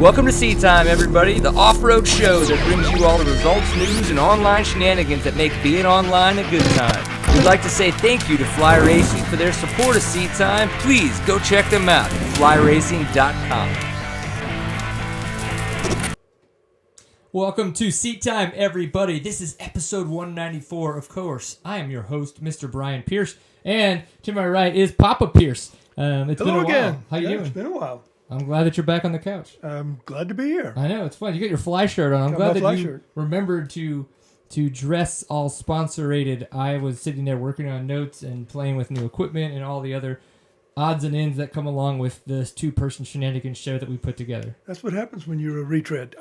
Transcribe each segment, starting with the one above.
Welcome to Seat Time, everybody, the off-road show that brings you all the results, news, and online shenanigans that make being online a good time. We'd like to say thank you to Fly Racing for their support of Seat Time. Please go check them out at flyracing.com. Welcome to Seat Time, everybody. This is episode 194, of course. I am your host, Mr. Brian Pierce, and to my right is Papa Pierce. It's Hello been a again. while. How you doing? It's been a while. I'm glad that you're back on the couch. I'm glad to be here. I know, it's fun. You got your fly shirt on. I'm glad that you remembered to dress all sponsor-rated. I was sitting there working on notes and playing with new equipment and all the other odds and ends that come along with this two-person shenanigans show that we put together. That's what happens when you're retired.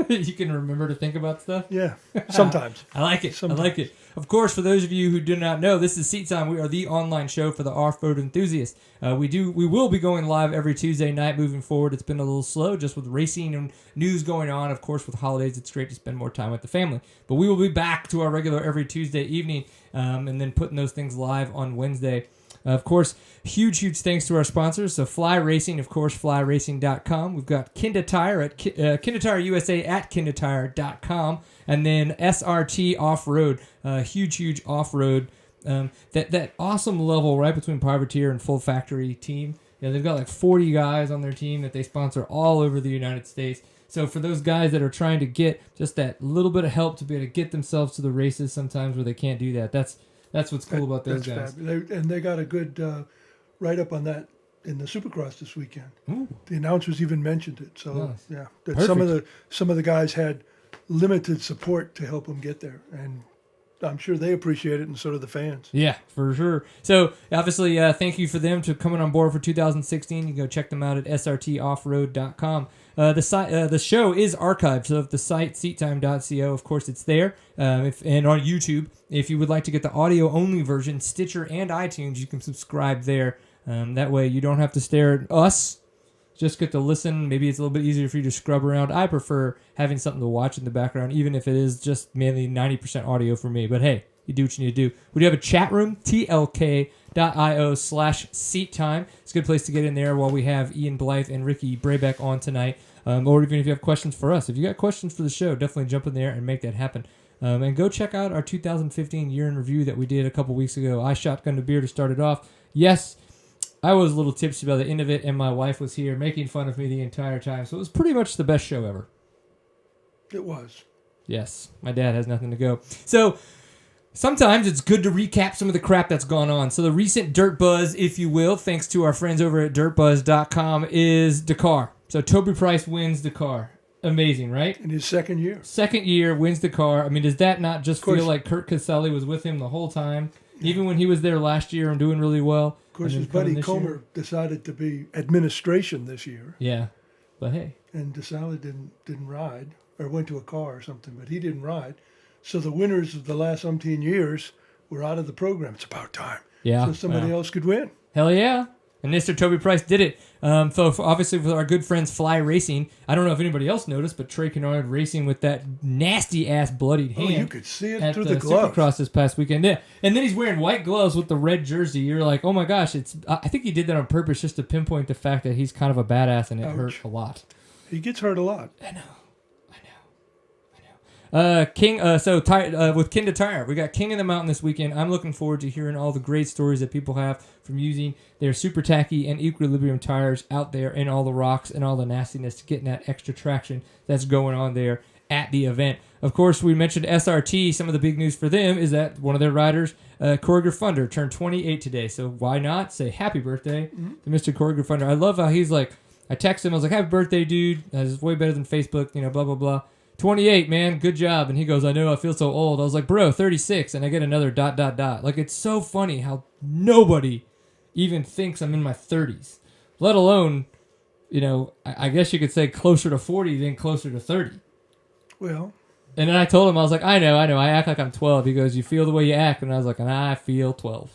You can remember to think about stuff? Yeah, sometimes. I like it. Sometimes. I like it. Of course, for those of you who do not know, this is Seat Time. We are the online show for the Offroad Enthusiast. We will be going live every Tuesday night moving forward. It's been a little slow just with racing and news going on. Of course, with holidays, it's great to spend more time with the family. But we will be back to our regular every Tuesday evening and then putting those things live on Wednesday. Of course, huge thanks to our sponsors. So Fly Racing, of course, flyracing.com. We've got Kenda Tire at Kenda Tire USA at kendatire.com. And then SRT Off-Road, huge off-road. That awesome level right between privateer and full factory team. You know, they've got like 40 guys on their team that they sponsor all over the United States. So for those guys that are trying to get just that little bit of help to be able to get themselves to the races sometimes where they can't do that, that's what's cool about those guys. And they got a good write-up on that in the Supercross this weekend. Ooh. The announcers even mentioned it. So, Nice. yeah, that some of the guys had limited support to help them get there. And I'm sure they appreciate it, and so do the fans. Yeah, for sure. So, obviously, thank you for them to coming on board for 2016. You can go check them out at srtoffroad.com. The show is archived, so if the site, seattime.co, of course, it's there. And on YouTube, if you would like to get the audio-only version, Stitcher and iTunes, you can subscribe there. That way, you don't have to stare at us. Just get to listen. Maybe it's a little bit easier for you to scrub around. I prefer having something to watch in the background, even if it is just mainly 90% audio for me. But hey, you do what you need to do. We do have a chat room, tlk.io/seattime. It's a good place to get in there while we have Ian Blythe and Ricky Brabec on tonight. Or even if you have questions for us. If you got questions for the show, definitely jump in there and make that happen. And go check out our 2015 year in review that we did a couple weeks ago. I shotgunned a beer to start it off. Yes, I was a little tipsy by the end of it, and my wife was here making fun of me the entire time. So it was pretty much the best show ever. It was. Yes, my dad has nothing to go. So sometimes it's good to recap some of the crap that's gone on. So the recent dirt buzz, if you will, thanks to our friends over at dirtbuzz.com, is Dakar. So Toby Price wins Dakar. Amazing, right? In his second year. Second year, wins Dakar. I mean, does that not just feel like Kurt Caselli was with him the whole time? Even when he was there last year and doing really well. Of course, his buddy Comer decided to be administration this year. Yeah, but hey. And DeSalle didn't ride, or went to a car or something, but he didn't ride. So the winners of the last umpteen years were out of the program. It's about time. Yeah. So somebody else could win. Hell yeah. And Mr. Toby Price did it. So obviously with our good friends Fly Racing, I don't know if anybody else noticed, but Trey Kennard racing with that nasty-ass bloodied hand. Oh, you could see it at through the gloves. Supercross this past weekend. Yeah. And then he's wearing white gloves with the red jersey. You're like, oh my gosh, I think he did that on purpose just to pinpoint the fact that he's kind of a badass and it hurt a lot. He gets hurt a lot. I know. With Kenda Tire, we got King of the Mountain this weekend. I'm looking forward to hearing all the great stories that people have from using their super tacky and equilibrium tires out there in all the rocks and all the nastiness to getting that extra traction that's going on there at the event. Of course, we mentioned SRT. Some of the big news for them is that one of their riders, Corey Grifunder, turned 28 today. So why not say happy birthday to Mr. Corey Grifunder? I love how he's like, I texted him, I was like, happy birthday, dude. It's way better than Facebook, blah, blah, blah. 28, man, good job. And he goes, I know, I feel so old. I was like, bro, 36, and I get another ... Like, it's so funny how nobody even thinks I'm in my 30s, let alone, I guess you could say closer to 40 than closer to 30. Well. And then I told him, I was like, I know, I act like I'm 12. He goes, you feel the way you act. And I was like, I feel 12.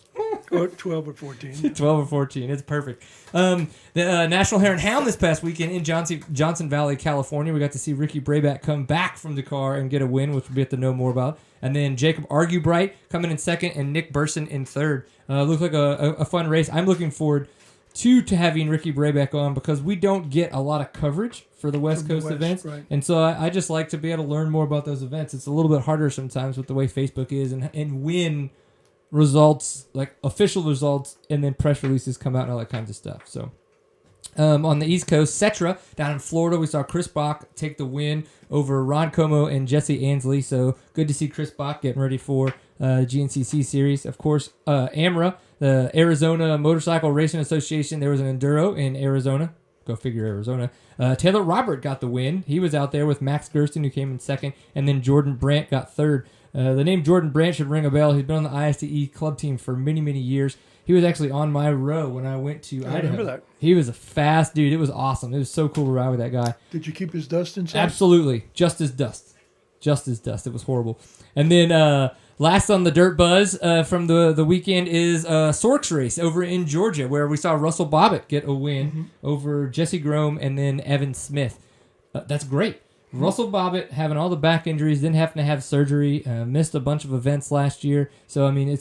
Or 12 or 14. 12 or 14. It's perfect. The National Hare and Hound this past weekend in Johnson Valley, California. We got to see Ricky Brabec come back from Dakar and get a win, which we'll get to know more about. And then Jacob Argubright coming in second and Nick Burson in third. Looked like a fun race. I'm looking forward to having Ricky Brabec on because we don't get a lot of coverage for the West Coast events. Right. And so I just like to be able to learn more about those events. It's a little bit harder sometimes with the way Facebook is and when results, like official results, and then press releases come out and all that kinds of stuff. So on the East Coast, Cetra, down in Florida, we saw Chris Bach take the win over Ron Como and Jesse Ansley. So good to see Chris Bach getting ready for GNCC series. Of course, AMRA, the Arizona Motorcycle Racing Association, there was an Enduro in Arizona. Go figure, Arizona. Taylor Robert got the win. He was out there with Max Gersten, who came in second, and then Jordan Brandt got third. The name Jordan Brandt should ring a bell. He's been on the ISTE club team for many, many years. He was actually on my row when I went to Idaho. I remember that. He was a fast dude. It was awesome. It was so cool to ride with that guy. Did you keep his dust inside? Absolutely. Just as dust. Just as dust. It was horrible. And then last on the Dirt Buzz from the weekend is Sorks race over in Georgia, where we saw Russell Bobbitt get a win over Jesse Grome and then Evan Smith. That's great. Russell Bobbitt having all the back injuries, didn't happen to have surgery, missed a bunch of events last year. So, I mean,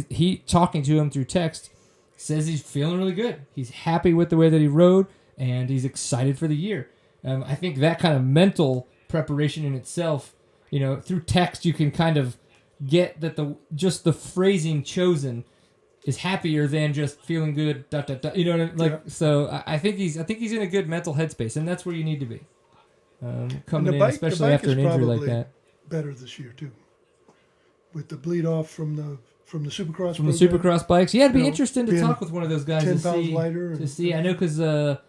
he talking to him through text says he's feeling really good. He's happy with the way that he rode, and he's excited for the year. I think that kind of mental preparation in itself, through text you can kind of get that just the phrasing chosen is happier than just feeling good. You know what I mean? Like, yeah. So I think he's in a good mental headspace, and that's where you need to be. Coming in, especially after an injury like that. Better this year too, with the bleed off from the Supercross. From the Supercross bikes, yeah, it'd be interesting to talk with one of those guys 10 pounds lighter. I know because what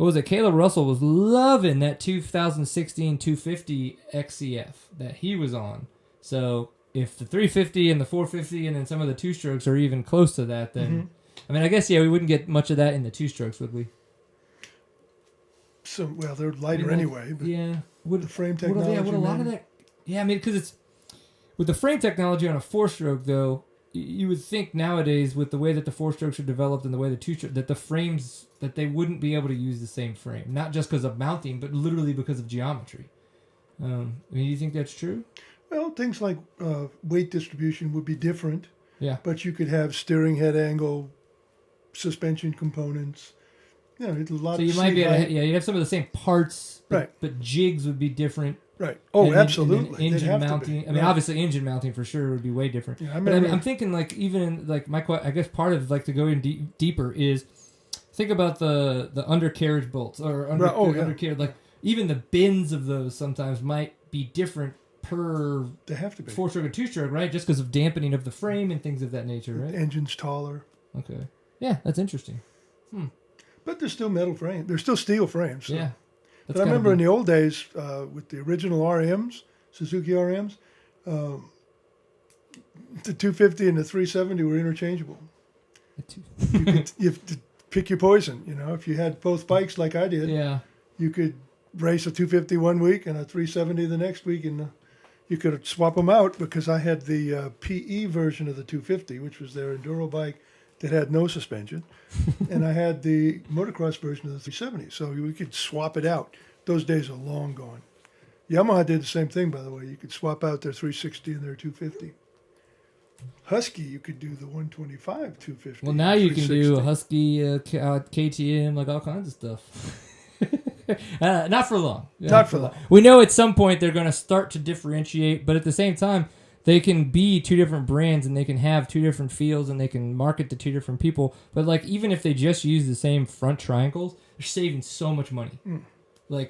was it? Caleb Russell was loving that 2016 250 XCF that he was on. So if the 350 and the 450 and then some of the two strokes are even close to that, then I mean, I guess we wouldn't get much of that in the two strokes, would we? Well, they're lighter anyway. But yeah. The frame technology. Would a lot of that? Yeah, I mean, because it's with the frame technology on a four-stroke, though. You would think nowadays, with the way that the four strokes are developed and the way the two that the frames that they wouldn't be able to use the same frame, not just because of mounting, but literally because of geometry. I mean, do you think that's true? Well, things like weight distribution would be different. Yeah. But you could have steering head angle, suspension components. A lot. So you might be able to, you'd have some of the same parts, but jigs would be different. Right. Oh, absolutely. And engine mounting. I mean, obviously, engine mounting for sure would be way different. Yeah, I'm thinking like even like I guess part of like to go in deeper is think about the undercarriage bolts or undercarriage. Like even the bins of those sometimes might be different per. They have to be 4-stroke or 2-stroke, right? Just because of dampening of the frame and things of that nature, right? The engine's taller. Okay. Yeah, that's interesting. But they're still metal frames. They're still steel frames. So. Yeah. But I remember in the old days with the original RMs, Suzuki RMs, the 250 and the 370 were interchangeable. You have to pick your poison. If you had both bikes like I did, you could race a 250 one week and a 370 the next week, and you could swap them out because I had the PE version of the 250, which was their enduro bike that had no suspension, and I had the motocross version of the 370, so we could swap it out. Those days are long gone. Yamaha did the same thing, by the way. You could swap out their 360 and their 250. Husky, you could do the 125 250. Well, now you can do a Husky, KTM, like all kinds of stuff. Not for long. Not for long. We know at some point they're going to start to differentiate, but at the same time, they can be two different brands and they can have two different feels and they can market to two different people. But like even if they just use the same front triangles, they're saving so much money.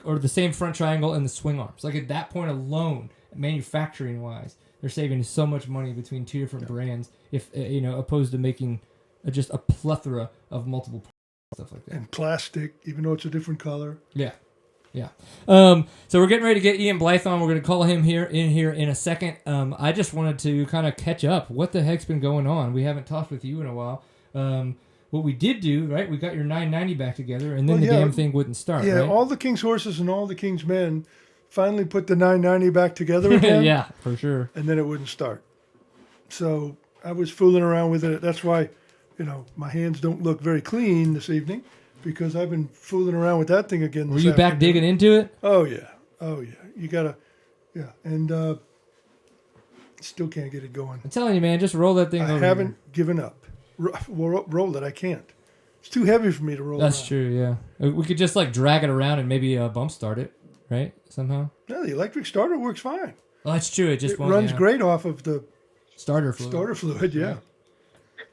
Or the same front triangle and the swing arms. Like at that point alone, manufacturing wise, they're saving so much money between two different brands. If opposed to making just a plethora of multiple parts, stuff like that. And plastic, even though it's a different color. Yeah. Yeah. So we're getting ready to get Ian Blythe on. We're going to call him here in a second. I just wanted to kind of catch up. What the heck's been going on? We haven't talked with you in a while. What we did do, right? We got your 990 back together, and then the damn thing wouldn't start. Yeah, right? All the King's horses and all the King's men finally put the 990 back together again. Yeah, for sure. And then it wouldn't start. So I was fooling around with it. That's why, my hands don't look very clean this evening. Because I've been fooling around with that thing again. Were you back digging into it? Oh yeah. You gotta, and still can't get it going. I'm telling you, man, just roll that thing over. I haven't given up. Roll it. I can't. It's too heavy for me to roll. That's around. true. Yeah, we could just like drag it around and maybe bump start it, right? Somehow. Yeah, the electric starter works fine. Oh, that's true. It just It won't, runs great off of the starter fluid. Starter fluid, yeah.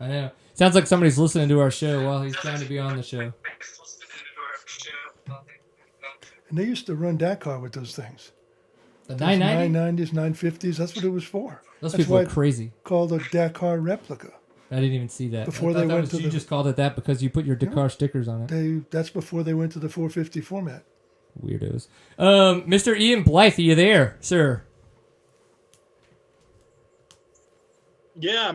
I know. Sounds like somebody's listening to our show while he's trying to be on the show. And they used to run Dakar with those things. The 990? 990s, 950s, that's what it was for. Those That's people why are crazy. called a Dakar replica. I didn't even see that. Before I thought they that went was, to you the- just called it that because you put your Dakar stickers on it. That's before they went to the 450 format. Weirdos. Mr. Ian Blythe, are you there, sir? Yeah,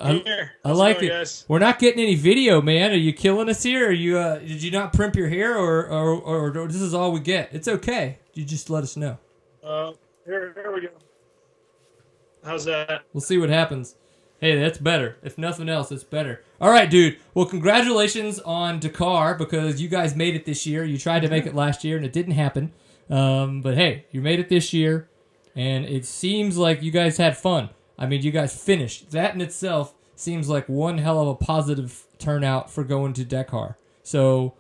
I'm here. I How's like going, it. guys? We're not getting any video, man. Are you killing us here? Are you? Did you not primp your hair, or this is all we get? It's okay. You just let us know. Here we go. How's that? We'll see what happens. Hey, that's better. If nothing else, it's better. All right, dude. Well, congratulations on Dakar because you guys made it this year. You tried to make it last year, and it didn't happen. But hey, you made it this year, and it seems like you guys had fun. I mean, you guys finished. That in itself seems like one hell of a positive turnout for going to Dakar. So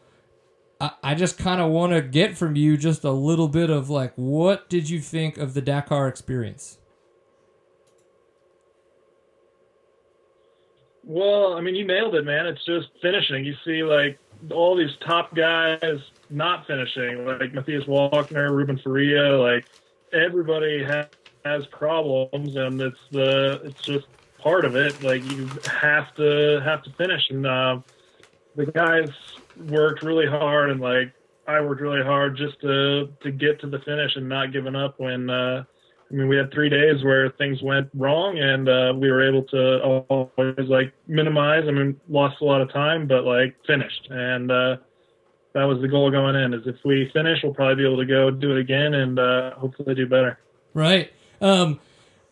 I just kind of want to get from you just a little bit of like, what did you think of the Dakar experience? Well, I mean, you nailed it, man. It's just finishing. You see, like, all these top guys not finishing, like Matthias Walkner, Ruben Faria, like, everybody has problems, and it's just part of it. Like, you have to finish, and the guys worked really hard, and like I worked really hard just to get to the finish and not giving up when I mean, we had 3 days where things went wrong, and we were able to always like minimize. I mean, lost a lot of time, but like finished, and that was the goal going in. Is if we finish, we'll probably be able to go do it again and hopefully do better. Right.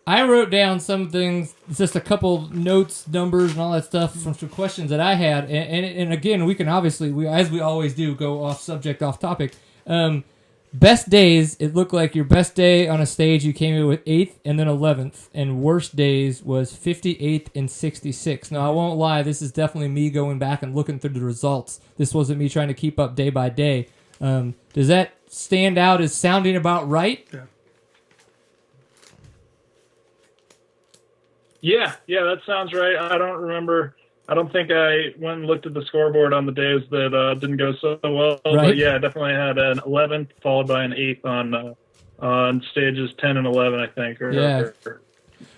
I wrote down some things, just a couple notes, numbers, and all that stuff from some questions that I had. And again, we can obviously, as we always do, go off subject, off topic. Best days, it looked like your best day on a stage, you came in with 8th and then 11th. And worst days was 58th and 66th. Now, I won't lie, this is definitely me going back and looking through the results. This wasn't me trying to keep up day by day. Does that stand out as sounding about right? Yeah, that sounds right. I don't remember. I don't think I went and looked at the scoreboard on the days that didn't go so well. Right. But yeah, I definitely had an 11th followed by an 8th on stages 10 and 11, I think.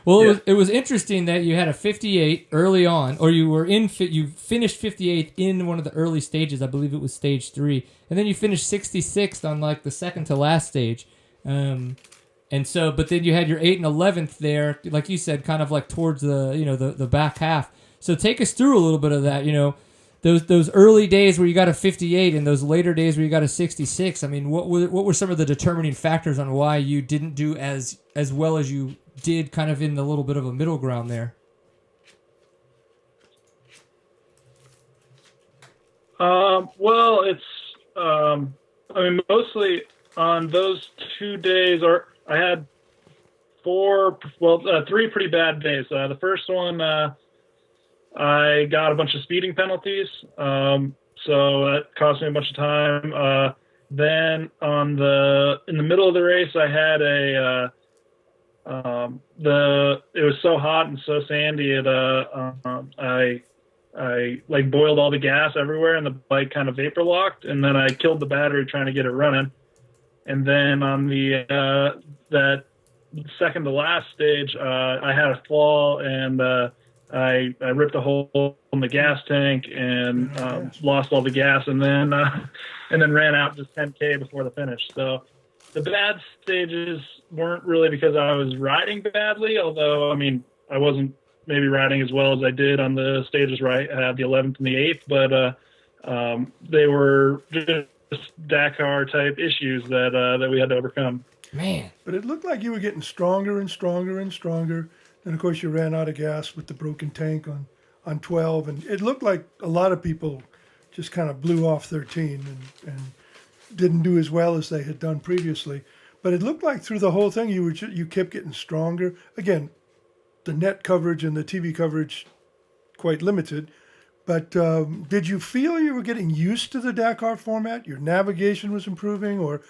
Well, it was interesting that you had a 58 early on, or you finished 58th in one of the early stages. I believe it was stage 3, and then you finished 66th on like the second to last stage. And so, but then you had your 8th and 11th there, like you said, kind of like towards the back half. So take us through a little bit of that. Those early days where you got a 58 and those later days where you got a 66. I mean, what were some of the determining factors on why you didn't do as well as you did, kind of in the little bit of a middle ground there? Well, it's I mean, mostly on those 2 days, I had 3 pretty bad days. The first one, I got a bunch of speeding penalties, so that cost me a bunch of time. Then in the middle of the race, I had it was so hot and so sandy, I like boiled all the gas everywhere, and the bike kind of vapor locked, and then I killed the battery trying to get it running. And then on that second to last stage, I had a fall, and I ripped a hole in the gas tank and lost all the gas, and then ran out just 10K before the finish. So the bad stages weren't really because I was riding badly, although I mean I wasn't maybe riding as well as I did on the stages where I had the 11th and the 8th, but they were just Dakar type issues that we had to overcome. Man, but it looked like you were getting stronger and stronger and stronger. And of course, you ran out of gas with the broken tank on 12, and it looked like a lot of people just kind of blew off 13 and didn't do as well as they had done previously. But it looked like through the whole thing, you kept getting stronger. Again, the net coverage and the TV coverage quite limited, But did you feel you were getting used to the Dakar format? Your navigation was improving, or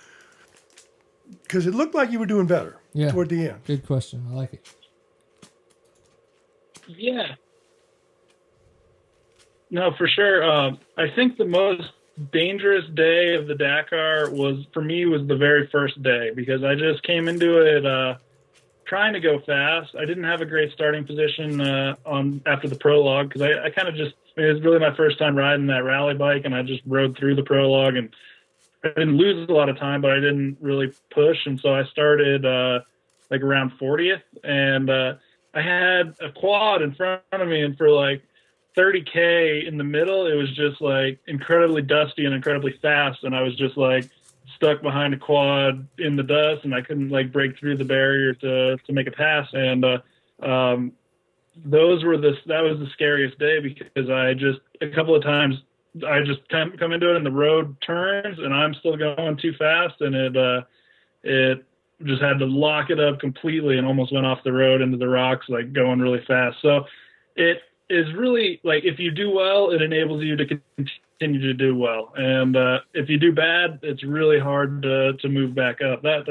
because it looked like you were doing better toward the end? Good question. I like it. Yeah. No, for sure. I think the most dangerous day of the Dakar was the very first day, because I just came into it trying to go fast. I didn't have a great starting position after the prologue, because I kind of just, it was really my first time riding that rally bike, and I just rode through the prologue, and I didn't lose a lot of time, but I didn't really push. And so I started like around 40th, and I had a quad in front of me, and for like 30K in the middle, it was just like incredibly dusty and incredibly fast. And I was just like stuck behind a quad in the dust, and I couldn't like break through the barrier to make a pass. And that was the scariest day, because a couple of times I just come into it and the road turns and I'm still going too fast, and it just had to lock it up completely and almost went off the road into the rocks, like going really fast. So it is really like, if you do well, it enables you to continue to do well. And if you do bad, it's really hard to move back up. That's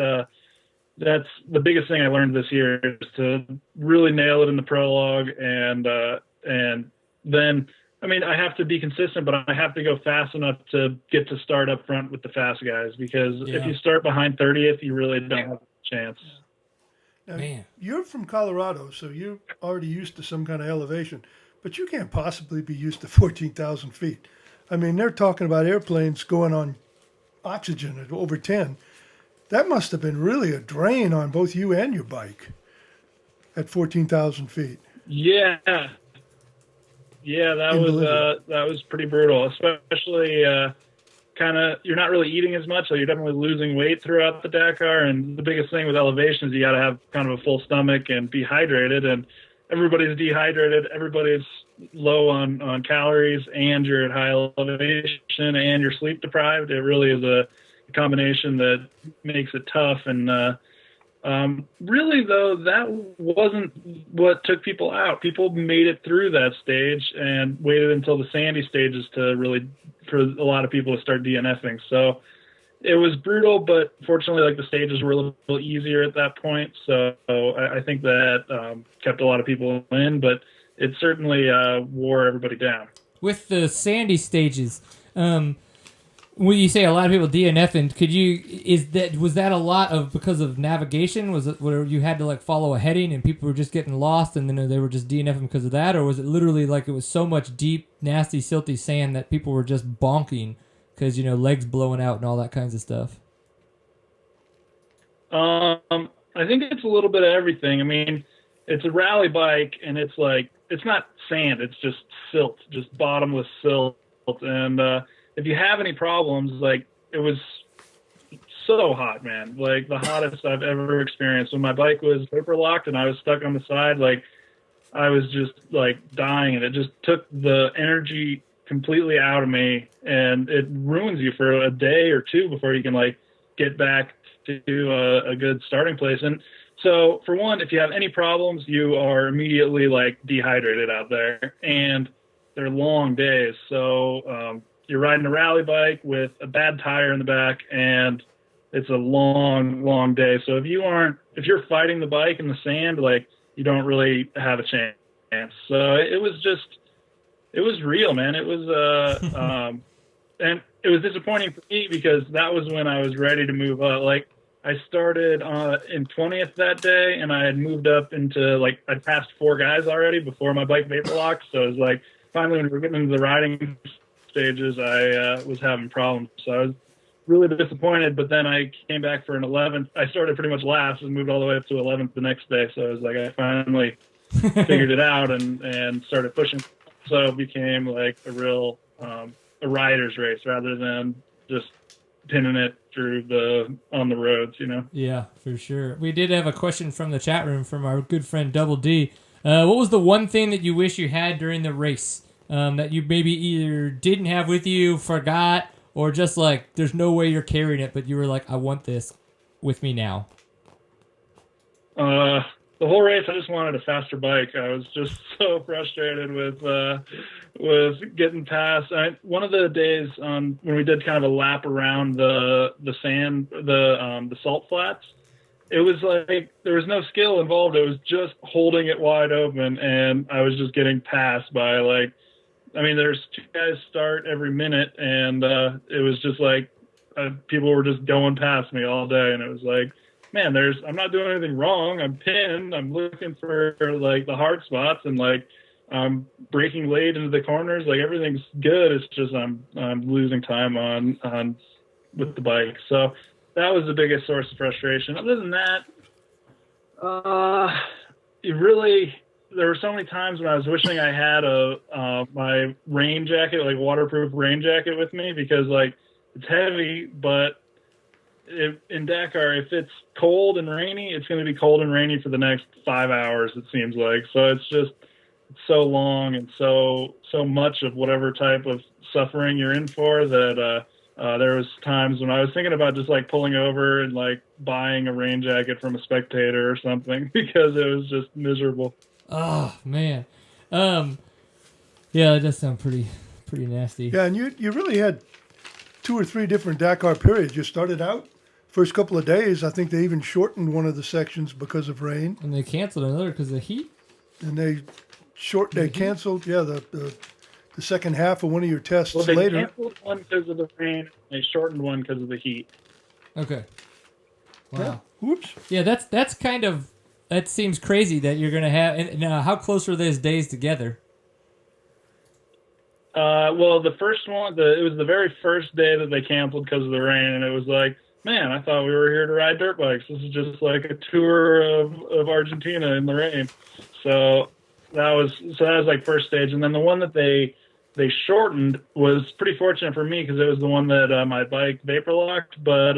the biggest thing I learned this year, is to really nail it in the prologue. And then, I mean, I have to be consistent, but I have to go fast enough to get to start up front with the fast guys, because if you start behind 30th, you really don't have a chance. Now, you're from Colorado, so you're already used to some kind of elevation, but you can't possibly be used to 14,000 feet. I mean, they're talking about airplanes going on oxygen at over 10. That must have been really a drain on both you and your bike at 14,000 feet. Yeah, that was pretty brutal, especially kind of, you're not really eating as much, so you're definitely losing weight throughout the Dakar. And the biggest thing with elevation is you got to have kind of a full stomach and be hydrated. And everybody's dehydrated, everybody's low on calories, and you're at high elevation, and you're sleep deprived. It really is a combination that makes it tough. And really, though, that wasn't what took people out. People made it through that stage and waited until the sandy stages for a lot of people to start DNFing. So it was brutal, but fortunately, like, the stages were a little easier at that point. So I think that kept a lot of people in, but it certainly wore everybody down. With the sandy stages, when you say a lot of people DNFing, was that a lot of because of navigation? Was it where you had to like follow a heading and people were just getting lost and then they were just DNFing because of that, or was it literally like it was so much deep, nasty, silty sand that people were just bonking because legs blowing out and all that kinds of stuff? I think it's a little bit of everything. I mean, it's a rally bike, and it's like, it's not sand, it's just silt, just bottomless silt, and if you have any problems, like, it was so hot, man. Like, the hottest I've ever experienced. When my bike was paper locked and I was stuck on the side, like, I was just like dying, and it just took the energy completely out of me, and it ruins you for a day or two before you can like get back to a good starting place. And so, for one, if you have any problems, you are immediately like dehydrated out there, and they're long days. So you're riding a rally bike with a bad tire in the back, and it's a long day. So if you're fighting the bike in the sand, like, you don't really have a chance. So it was real, man. It was and it was disappointing for me, because that was when I was ready to move up. Like, I started in 20th that day, and I had moved up into, like, I'd passed 4 guys already before my bike vapor locked. So it was like, finally, when we were getting into the riding stages, I was having problems. So I was really disappointed, but then I came back for an 11th. I started pretty much last and moved all the way up to 11th the next day. So it was like, I finally figured it out and started pushing. So it became like a real a rider's race rather than just pinning it through on the roads, Yeah, for sure. We did have a question from the chat room from our good friend Double D. What was the one thing that you wish you had during the race that you maybe either didn't have with you, forgot, or just like there's no way you're carrying it, but you were like, I want this with me now? the whole race, I just wanted a faster bike. I was just so frustrated with getting past. One of the days when we did kind of a lap around the sand, the salt flats, it was like there was no skill involved. It was just holding it wide open, and I was just getting passed by there's 2 guys start every minute, and it was just like people were just going past me all day, and it was like, man, I'm not doing anything wrong. I'm pinned. I'm looking for like the hard spots, and like I'm breaking late into the corners. Like everything's good. It's just I'm losing time on with the bike. So that was the biggest source of frustration. Other than that, there were so many times when I was wishing I had my rain jacket, like waterproof rain jacket with me, because like it's heavy, but in Dakar, if it's cold and rainy, it's going to be cold and rainy for the next 5 hours, it seems like. So it's so long and so much of whatever type of suffering you're in for that there was times when I was thinking about just like pulling over and like buying a rain jacket from a spectator or something, because it was just miserable. Oh man. Yeah, that does sound pretty nasty. Yeah, and you really had 2 or 3 different Dakar periods. You started out first couple of days, I think they even shortened one of the sections because of rain. And they canceled another because of heat? And they canceled, the second half of one of your tests later. Well, they canceled one because of the rain. They shortened one because of the heat. Okay. Wow. Yeah. Whoops. Yeah, that seems crazy that you're going to have... And now, how close are those days together? Well, the first one, it was the very first day that they canceled because of the rain, and it was like, man, I thought we were here to ride dirt bikes. This is just like a tour of Argentina in the rain. So that was like first stage. And then the one that they shortened was pretty fortunate for me, because it was the one that my bike vapor locked, but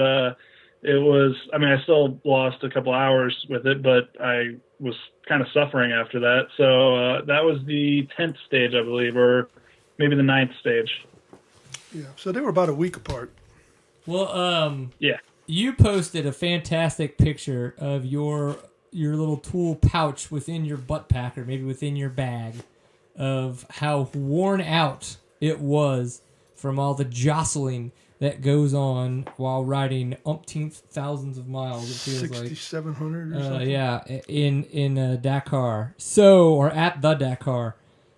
it was, I still lost a couple hours with it, but I was kind of suffering after that. So that was the 10th stage, I believe, or maybe the 9th stage. Yeah, so they were about a week apart. Well, yeah. You posted a fantastic picture of your little tool pouch within your butt pack, or maybe within your bag, of how worn out it was from all the jostling that goes on while riding umpteenth thousands of miles. It feels 6,700 or something. Yeah, in Dakar. Or at the Dakar.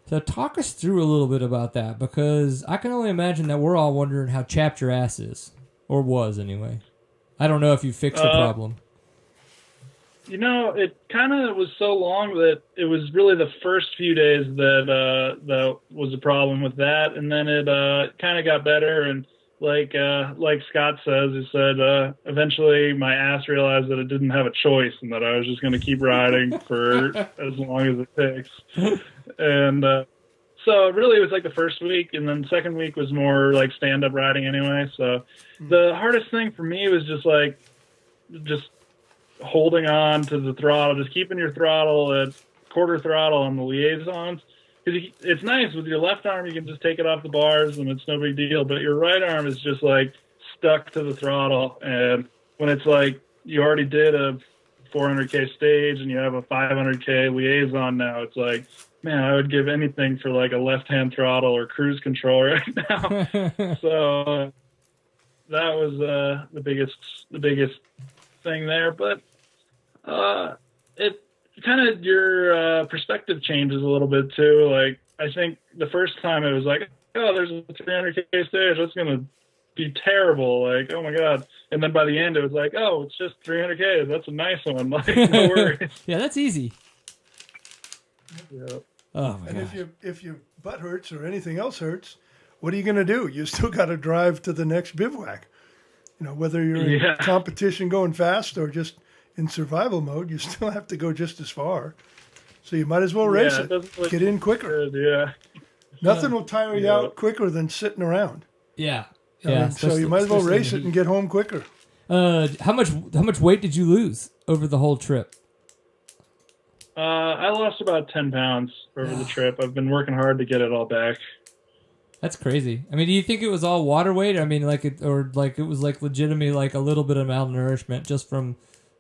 So talk us through a little bit about that, because I can only imagine that we're all wondering how chapped your ass is. Or was, anyway. I don't know if you fixed the problem. It kind of was so long that it was really the first few days that was a problem with that, and then it kind of got better. And like Scott says, he said eventually my ass realized that it didn't have a choice, and that I was just going to keep riding for as long as it takes. And so really it was like the first week, and then the second week was more like stand-up riding anyway. So the hardest thing for me was just holding on to the throttle, just keeping your throttle at quarter throttle on the liaisons. Because it's nice with your left arm, you can just take it off the bars and it's no big deal. But your right arm is just like stuck to the throttle. And when it's like you already did a 400K stage and you have a 500K liaison now, it's like, man, I would give anything for like a left-hand throttle or cruise control right now. So that was the biggest thing there. But it kind of your perspective changes a little bit too. Like I think the first time it was like, oh, there's a 300K stage, that's gonna be terrible. Like, oh my god. And then by the end it was like, oh, it's just 300K. That's a nice one. Like, no worries. Yeah, that's easy. Yeah. Oh my and god. if your butt hurts or anything else hurts, what are you going to do? You still got to drive to the next bivouac. Whether you're in competition going fast or just in survival mode, you still have to go just as far. So you might as well race it. Get in quicker. Good, Nothing will tire you out quicker than sitting around. Yeah. So you might as well race it and get home quicker. How much weight did you lose over the whole trip? I lost about 10 pounds over the trip. I've been working hard to get it all back. That's crazy. Do you think it was all water weight? It was like legitimately like a little bit of malnourishment just from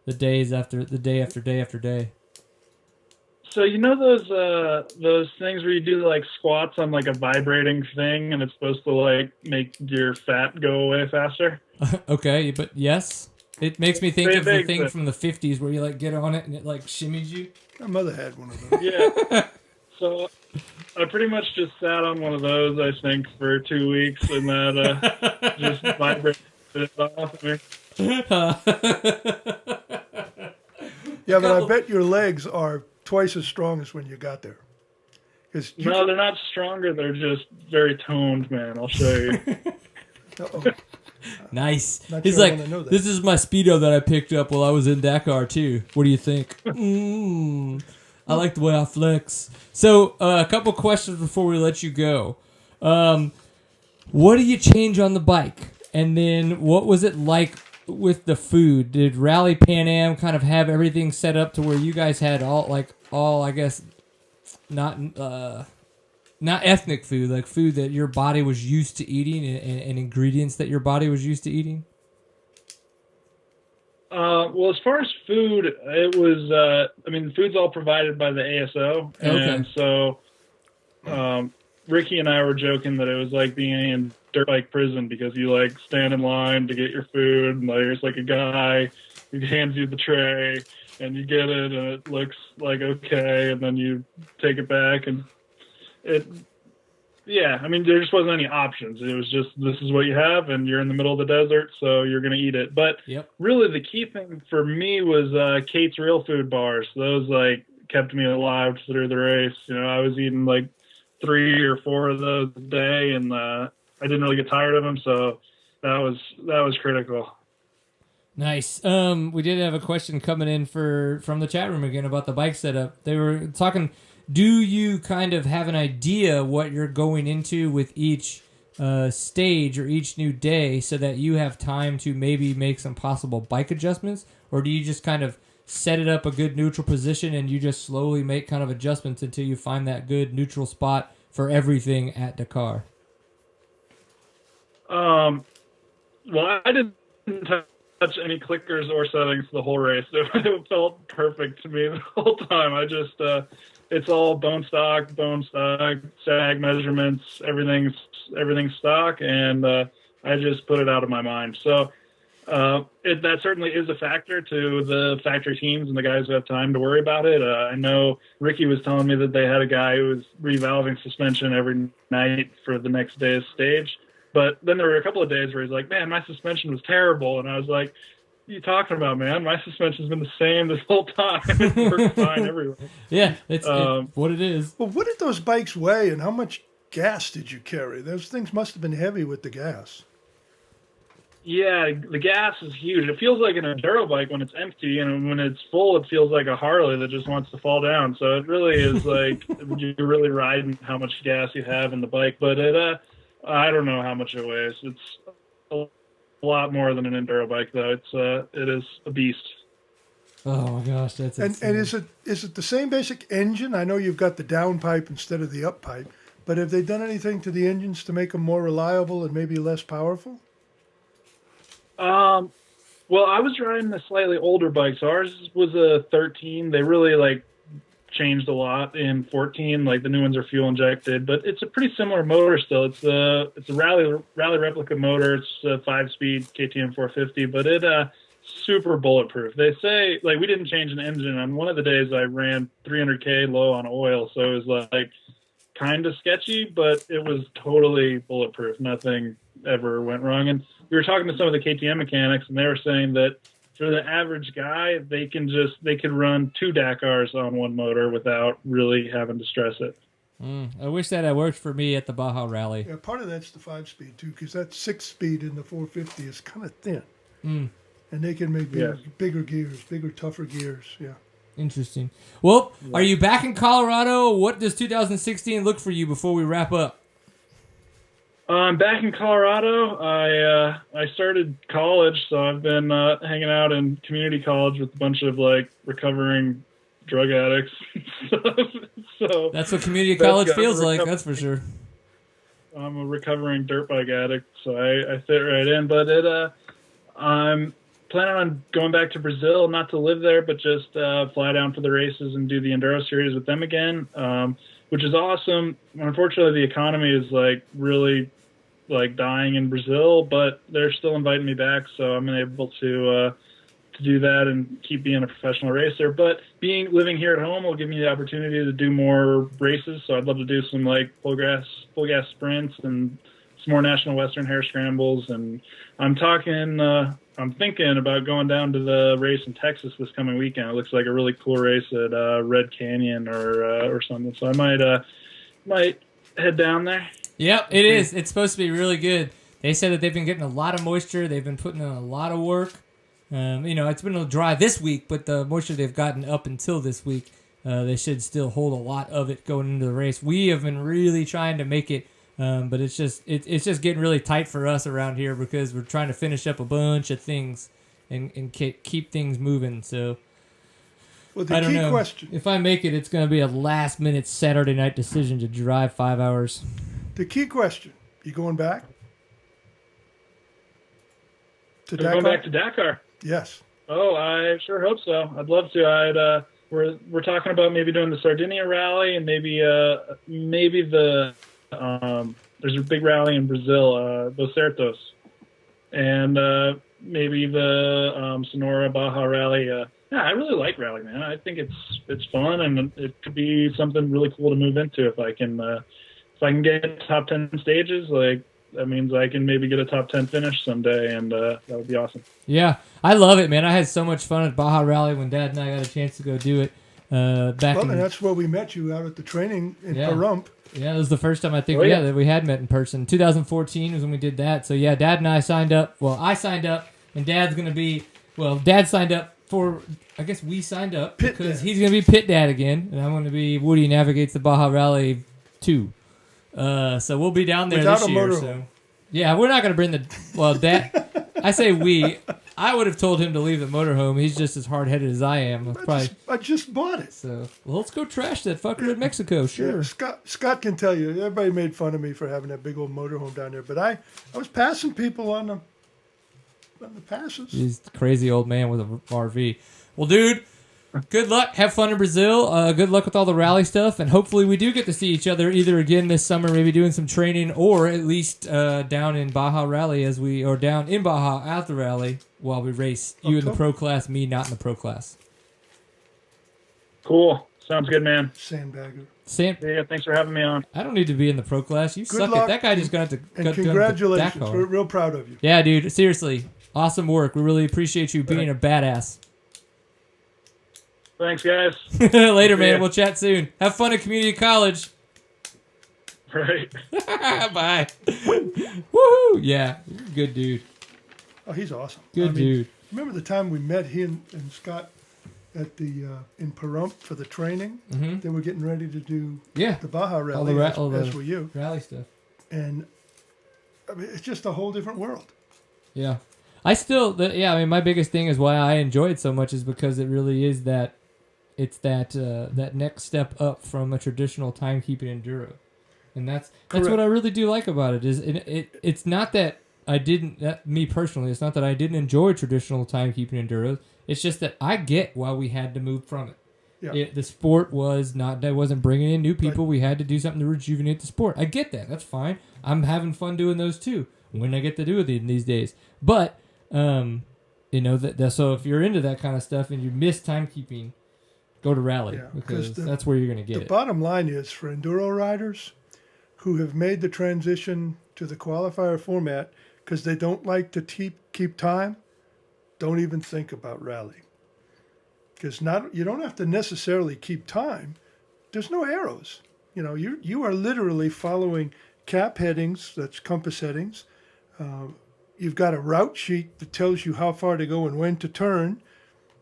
the day after day. So you know those things where you do like squats on like a vibrating thing, and it's supposed to like make your fat go away faster. Okay, but yes, it makes me think of the thing from the 50s where you like get on it and it like shimmies you. My mother had one of those. Yeah. So I pretty much just sat on one of those, I think, for 2 weeks, and that just vibrated it off of me. Yeah, but I bet your legs are twice as strong as when you got there. No, they're not stronger. They're just very toned, man. I'll show you. Uh-oh. Nice. Not He's sure I like, wanna know that. this is my Speedo that I picked up while I was in Dakar, too. What do you think? I like the way I flex. So, a couple questions before we let you go. What do you change on the bike? And then, what was it like with the food? Did Rally Pan Am kind of have everything set up to where you guys had all, I guess, not ethnic food, like food that your body was used to eating and ingredients that your body was used to eating? Well, as far as food, it was, the food's all provided by the ASO. Okay. And so, Ricky and I were joking that it was like being in dirt bike prison because you like stand in line to get your food, and there's like a guy who hands you the tray, and you get it, and it looks like okay, and then you take it back, and there just wasn't any options. It was just, this is what you have, and you're in the middle of the desert, so you're going to eat it. But Really the key thing for me was Kate's Real Food bars. Those like kept me alive through the race. You know, I was eating like 3 or 4 of those a day, and I didn't really get tired of them, so that was critical. Nice. We did have a question coming in from the chat room again about the bike setup. They were talking, do you kind of have an idea what you're going into with each stage or each new day so that you have time to maybe make some possible bike adjustments? Or do you just kind of set it up a good neutral position and you just slowly make kind of adjustments until you find that good neutral spot for everything at Dakar? Well, I didn't touch any clickers or settings the whole race. It felt perfect to me the whole time. I just, it's all bone stock, sag measurements, everything's stock, and I just put it out of my mind. So that certainly is a factor to the factory teams and the guys who have time to worry about it. I know Ricky was telling me that they had a guy who was revalving suspension every night for the next day's stage. But then there were a couple of days where he's like, man, my suspension was terrible. And I was like, what are you talking about, man? My suspension's been the same this whole time. It works fine everywhere. Yeah, it's what it is. Well, what did those bikes weigh, and how much gas did you carry? Those things must have been heavy with the gas. Yeah, the gas is huge. It feels like an enduro bike when it's empty, and when it's full, it feels like a Harley that just wants to fall down. So it really is like you're really riding how much gas you have in the bike. But I don't know how much it weighs. It's a lot more than an enduro bike, though. It is a beast. Oh my gosh, that's insane. And is it the same basic engine? I know you've got the down pipe instead of the up pipe, but have they done anything to the engines to make them more reliable and maybe less powerful? Well, I was riding a slightly older bike, so ours was a 13. They really changed a lot in 14. Like the new ones are fuel injected, but it's a pretty similar motor still. It's a rally replica motor. It's a 5-speed KTM 450, but it super bulletproof. They say we didn't change an engine. On one of the days I ran 300K low on oil, so it was kind of sketchy, but it was totally bulletproof. Nothing ever went wrong. And we were talking to some of the KTM mechanics, and they were saying that for the average guy, they could run 2 Dakars on one motor without really having to stress it. I wish that had worked for me at the Baja Rally. Yeah, part of that's the 5-speed too, because that 6-speed in the 450 is kind of thin, and they can make bigger gears, bigger, tougher gears. Yeah. Interesting. Well, are you back in Colorado? What does 2016 look for you before we wrap up? I'm back in Colorado. I started college, so I've been hanging out in community college with a bunch of recovering drug addicts and stuff. So that's what community college feels like. That's for sure. I'm a recovering dirt bike addict, so I fit right in. But I'm planning on going back to Brazil, not to live there, but just fly down for the races and do the Enduro series with them again, which is awesome. Unfortunately, the economy is like really like dying in Brazil, but they're still inviting me back, so I'm able to do that and keep being a professional racer. But living here at home will give me the opportunity to do more races. So I'd love to do some like full gas sprints and some more National Western Hare Scrambles. And I'm thinking about going down to the race in Texas this coming weekend. It looks like a really cool race at Red Canyon or something. So I might head down there. Yep, it is. It's supposed to be really good. They said that they've been getting a lot of moisture. They've been putting in a lot of work. It's been a little dry this week, but the moisture they've gotten up until this week, they should still hold a lot of it going into the race. We have been really trying to make it, but it's just getting really tight for us around here because we're trying to finish up a bunch of things and keep things moving. So well, I don't know. Question. If I make it, it's going to be a last-minute Saturday night decision to drive 5 hours. The key question, you going back? Going back to Dakar? Yes. Oh, I sure hope so. I'd love to. We're talking about maybe doing the Sardinia Rally and maybe the there's a big rally in Brazil, Dos Certos, and maybe the Sonora Baja Rally. Yeah, I really like rally, man. I think it's fun and it could be something really cool to move into if I can get top 10 stages. Like that means I can maybe get a top 10 finish someday, and that would be awesome. Yeah, I love it, man. I had so much fun at Baja Rally when Dad and I got a chance to go do it and that's where we met you out at the training in Pahrump. Yeah, it was the first time I think that we had met in person. 2014 was when we did that. So yeah, Dad and I signed up. Well, I signed up, and Dad's going to be. Well, Dad signed up for. I guess we signed up because he's going to be Pit Dad again, and I'm going to be Woody Navigates the Baja Rally 2. So we'll be down there without this year. So yeah, we're not going to bring Dad. I say we. I would have told him to leave the motorhome. He's just as hard-headed as I am. I just bought it. So let's go trash that fucker in Mexico. Sure. Yeah, Scott can tell you. Everybody made fun of me for having that big old motorhome down there, but I was passing people on the passes. He's a crazy old man with an RV. Well, dude, good luck. Have fun in Brazil. Good luck with all the rally stuff, and hopefully we do get to see each other either again this summer, maybe doing some training, or at least down in Baja Rally down in Baja at the rally while we race. You in the pro class, me not in the pro class. Cool. Sounds good, man. Sandbagger. Yeah, thanks for having me on. I don't need to be in the pro class. You Good suck luck, it. That guy just got to and congratulations. We're real proud of you. Yeah, dude. Seriously. Awesome work. We really appreciate you being a badass. Thanks, guys. Later, man. We'll chat soon. Have fun at community college. Right. Bye. Woohoo! Yeah, good dude. Oh, he's awesome. Good dude. Remember the time we met he and Scott at the in Pahrump for the training? Mm-hmm. They were getting ready to do the Baja Rally, as were you. Rally stuff. And I mean, it's just a whole different world. Yeah. My biggest thing is why I enjoy it so much is because it really is that that next step up from a traditional timekeeping enduro, and that's what I really do like about it. Is it's not that I didn't me personally. It's not that I didn't enjoy traditional timekeeping enduros. It's just that I get why we had to move from it. Yeah. The sport wasn't bringing in new people. Right. We had to do something to rejuvenate the sport. I get that. That's fine. I'm having fun doing those too when I get to do it these days. But so if you're into that kind of stuff and you miss timekeeping, go to rally because that's where you're going to get it. The bottom line is for enduro riders who have made the transition to the qualifier format because they don't like to keep time, don't even think about rally. Because you don't have to necessarily keep time. There's no arrows. You are literally following cap headings, that's compass headings. You've got a route sheet that tells you how far to go and when to turn.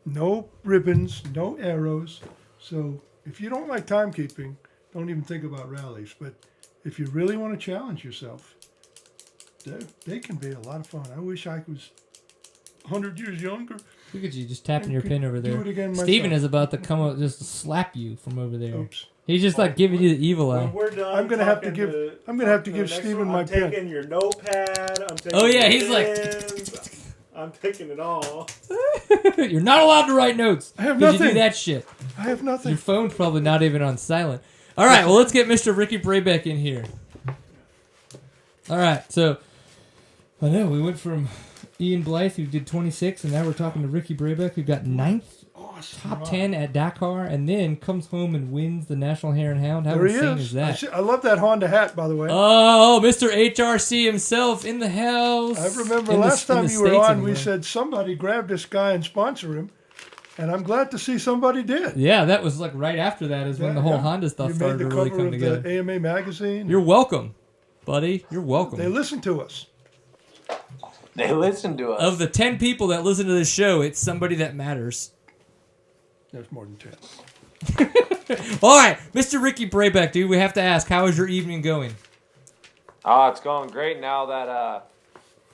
No ribbons, no arrows. So if you don't like timekeeping, don't even think about rallies. But if you really want to challenge yourself, they can be a lot of fun. I wish I was 100 years younger. Look at you just tapping your pin over there. Do it again myself. Steven is about to come up, just slap you from over there. Oops. He's just giving you the evil eye. When we're done, I'm gonna have to give Steven my pen. I'm taking your notepad. I'm taking he's pens. I'm taking it all. You're not allowed to write notes. I have 'cause nothing. You do that shit. I have nothing. Your phone's probably not even on silent. All right, well, let's get Mr. Ricky Brabec in here. All right, so I know we went from Ian Blythe, who did 26, and now we're talking to Ricky Brabec, who got 9th, top 10 at Dakar, and then comes home and wins the National Hare and Hound. How There he insane is. is that? I love that Honda hat, by the way. Oh, Mr. HRC himself in the house. I remember In the- last in time the you were States on, we anyway. said somebody grab this guy and sponsor him, and I'm glad to see somebody did. Yeah, that was like right after that is when the whole Honda stuff you started made to the really cover come of together. the AMA magazine. You're welcome, buddy. You're welcome. They listen to us. They listen to us. Of the 10 people that listen to this show, it's somebody that matters. There's more than 10. All right, Mr. Ricky Brabec, dude, we have to ask, how is your evening going? It's going great now that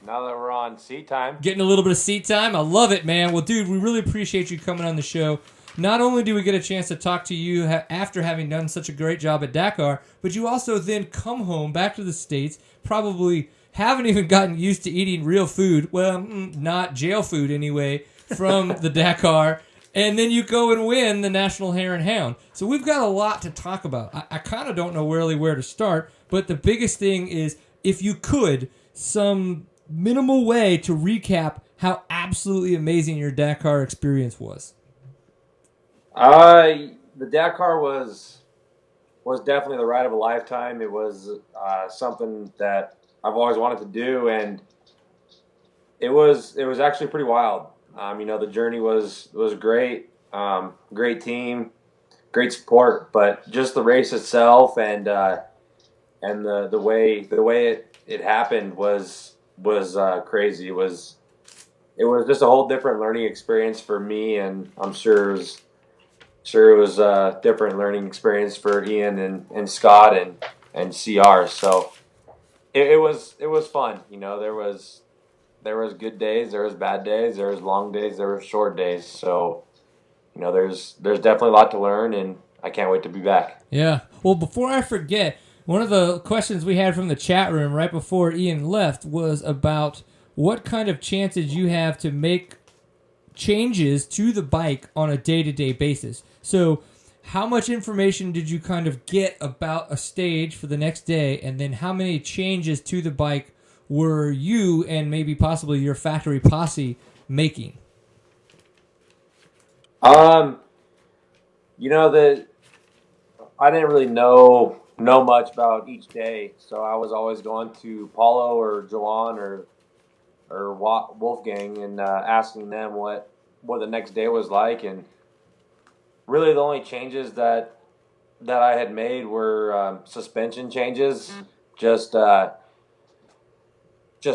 we're on seat time. Getting a little bit of seat time? I love it, man. Well, dude, we really appreciate you coming on the show. Not only do we get a chance to talk to you after having done such a great job at Dakar, but you also then come home back to the States, probably haven't even gotten used to eating real food, well, not jail food anyway, from the Dakar, and then you go and win the National Hare and Hound. So we've got a lot to talk about. I kind of don't know really where to start, but the biggest thing is, if you could, some minimal way to recap how absolutely amazing your Dakar experience was. The Dakar was definitely the ride of a lifetime. It was something that I've always wanted to do, and it was actually pretty wild. The journey was it great team, great support, but just the race itself and the way it happened was crazy. It was just a whole different learning experience for me, and I'm sure it was a different learning experience for Ian and Scott and CR. So it was fun. There was good days, there was bad days, there was long days, there were short days. So there's definitely a lot to learn, and I can't wait to be back. Yeah. Well, before I forget, one of the questions we had from the chat room right before Ian left was about what kind of chances you have to make changes to the bike on a day-to-day basis. So how much information did you kind of get about a stage for the next day, and then how many changes to the bike were you and maybe possibly your factory posse making? I didn't really know much about each day, so I was always going to Paulo or Joan or Wolfgang and asking them what the next day was like. And really the only changes that I had made were suspension changes, just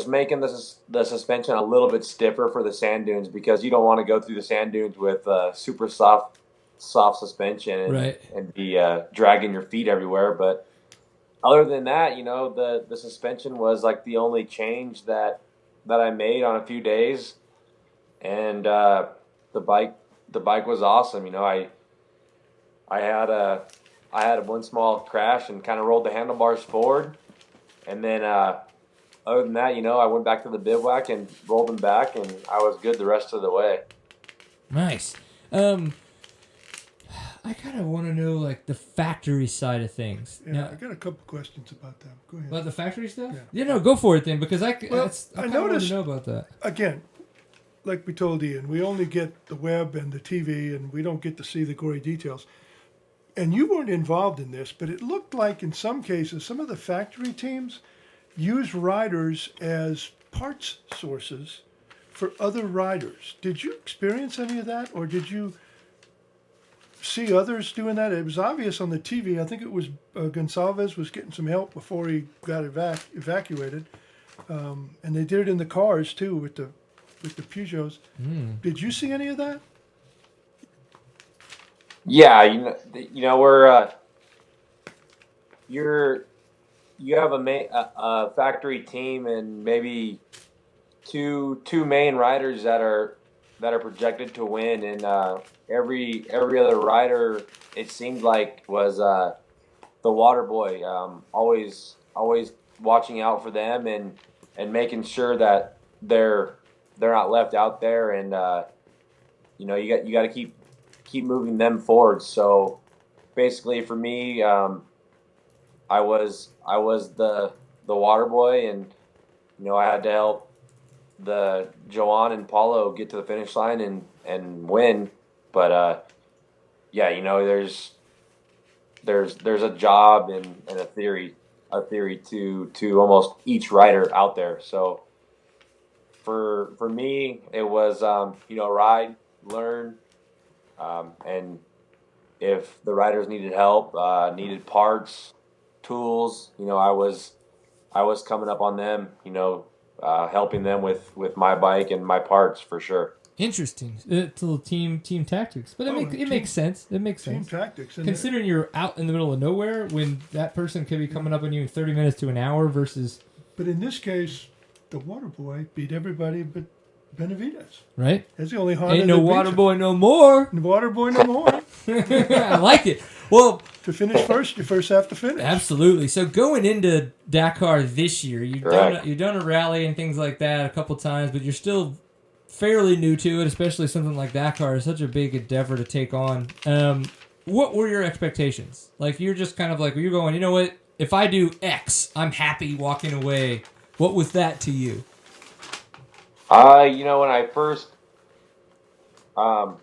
making the suspension a little bit stiffer for the sand dunes, because you don't want to go through the sand dunes with super soft suspension and be dragging your feet everywhere. But other than that, the suspension was like the only change that I made on a few days, and the bike was awesome. I had one small crash and kind of rolled the handlebars forward, and then other than that, I went back to the bivouac and rolled them back, and I was good the rest of the way. Nice. I kind of want to know, like, the factory side of things. Yeah, now, I got a couple questions about that. Go ahead. about the factory stuff? Yeah. No, go for it then, because I kind I of want noticed to know about that. Again, like we told Ian, we only get the web and the TV, and we don't get to see the gory details. And you weren't involved in this, but it looked like in some cases, some of the factory teams use riders as parts sources for other riders. Did you experience any of that, or did you see others doing that? It was obvious on the TV. I think it was Gonsalves was getting some help before he got evacuated, and they did it in the cars too with the Peugeots. Did you see any of that? Yeah, we're you have a factory team and maybe two main riders that are projected to win, and every other rider, it seemed like, was the water boy, always watching out for them and making sure that they're left out there, and you got to keep moving them forward. So basically, for me, I was the water boy, and I had to help the Joanne and Paulo get to the finish line and win. But there's a job and a theory to almost each rider out there. So for me, it was ride, learn, and if the riders needed help, needed parts, tools, I was coming up on them, helping them with my bike and my parts for sure. Interesting. It's a little team tactics, but it makes sense. It makes sense. Team tactics. Considering you're out in the middle of nowhere when that person could be coming up on you in 30 minutes to an hour versus. But in this case, the water boy beat everybody but Benavides. Right. That's the only Honda. Ain't no water boy no more. Water boy no more. I like it. Well, to finish first, you first have to finish. Absolutely. So going into Dakar this year, you've done a rally and things like that a couple times, but you're still fairly new to it, especially something like Dakar is such a big endeavor to take on. What were your expectations? Like, you're just kind of like, you're going, you know what? If I do X, I'm happy walking away. What was that to you? When I first, when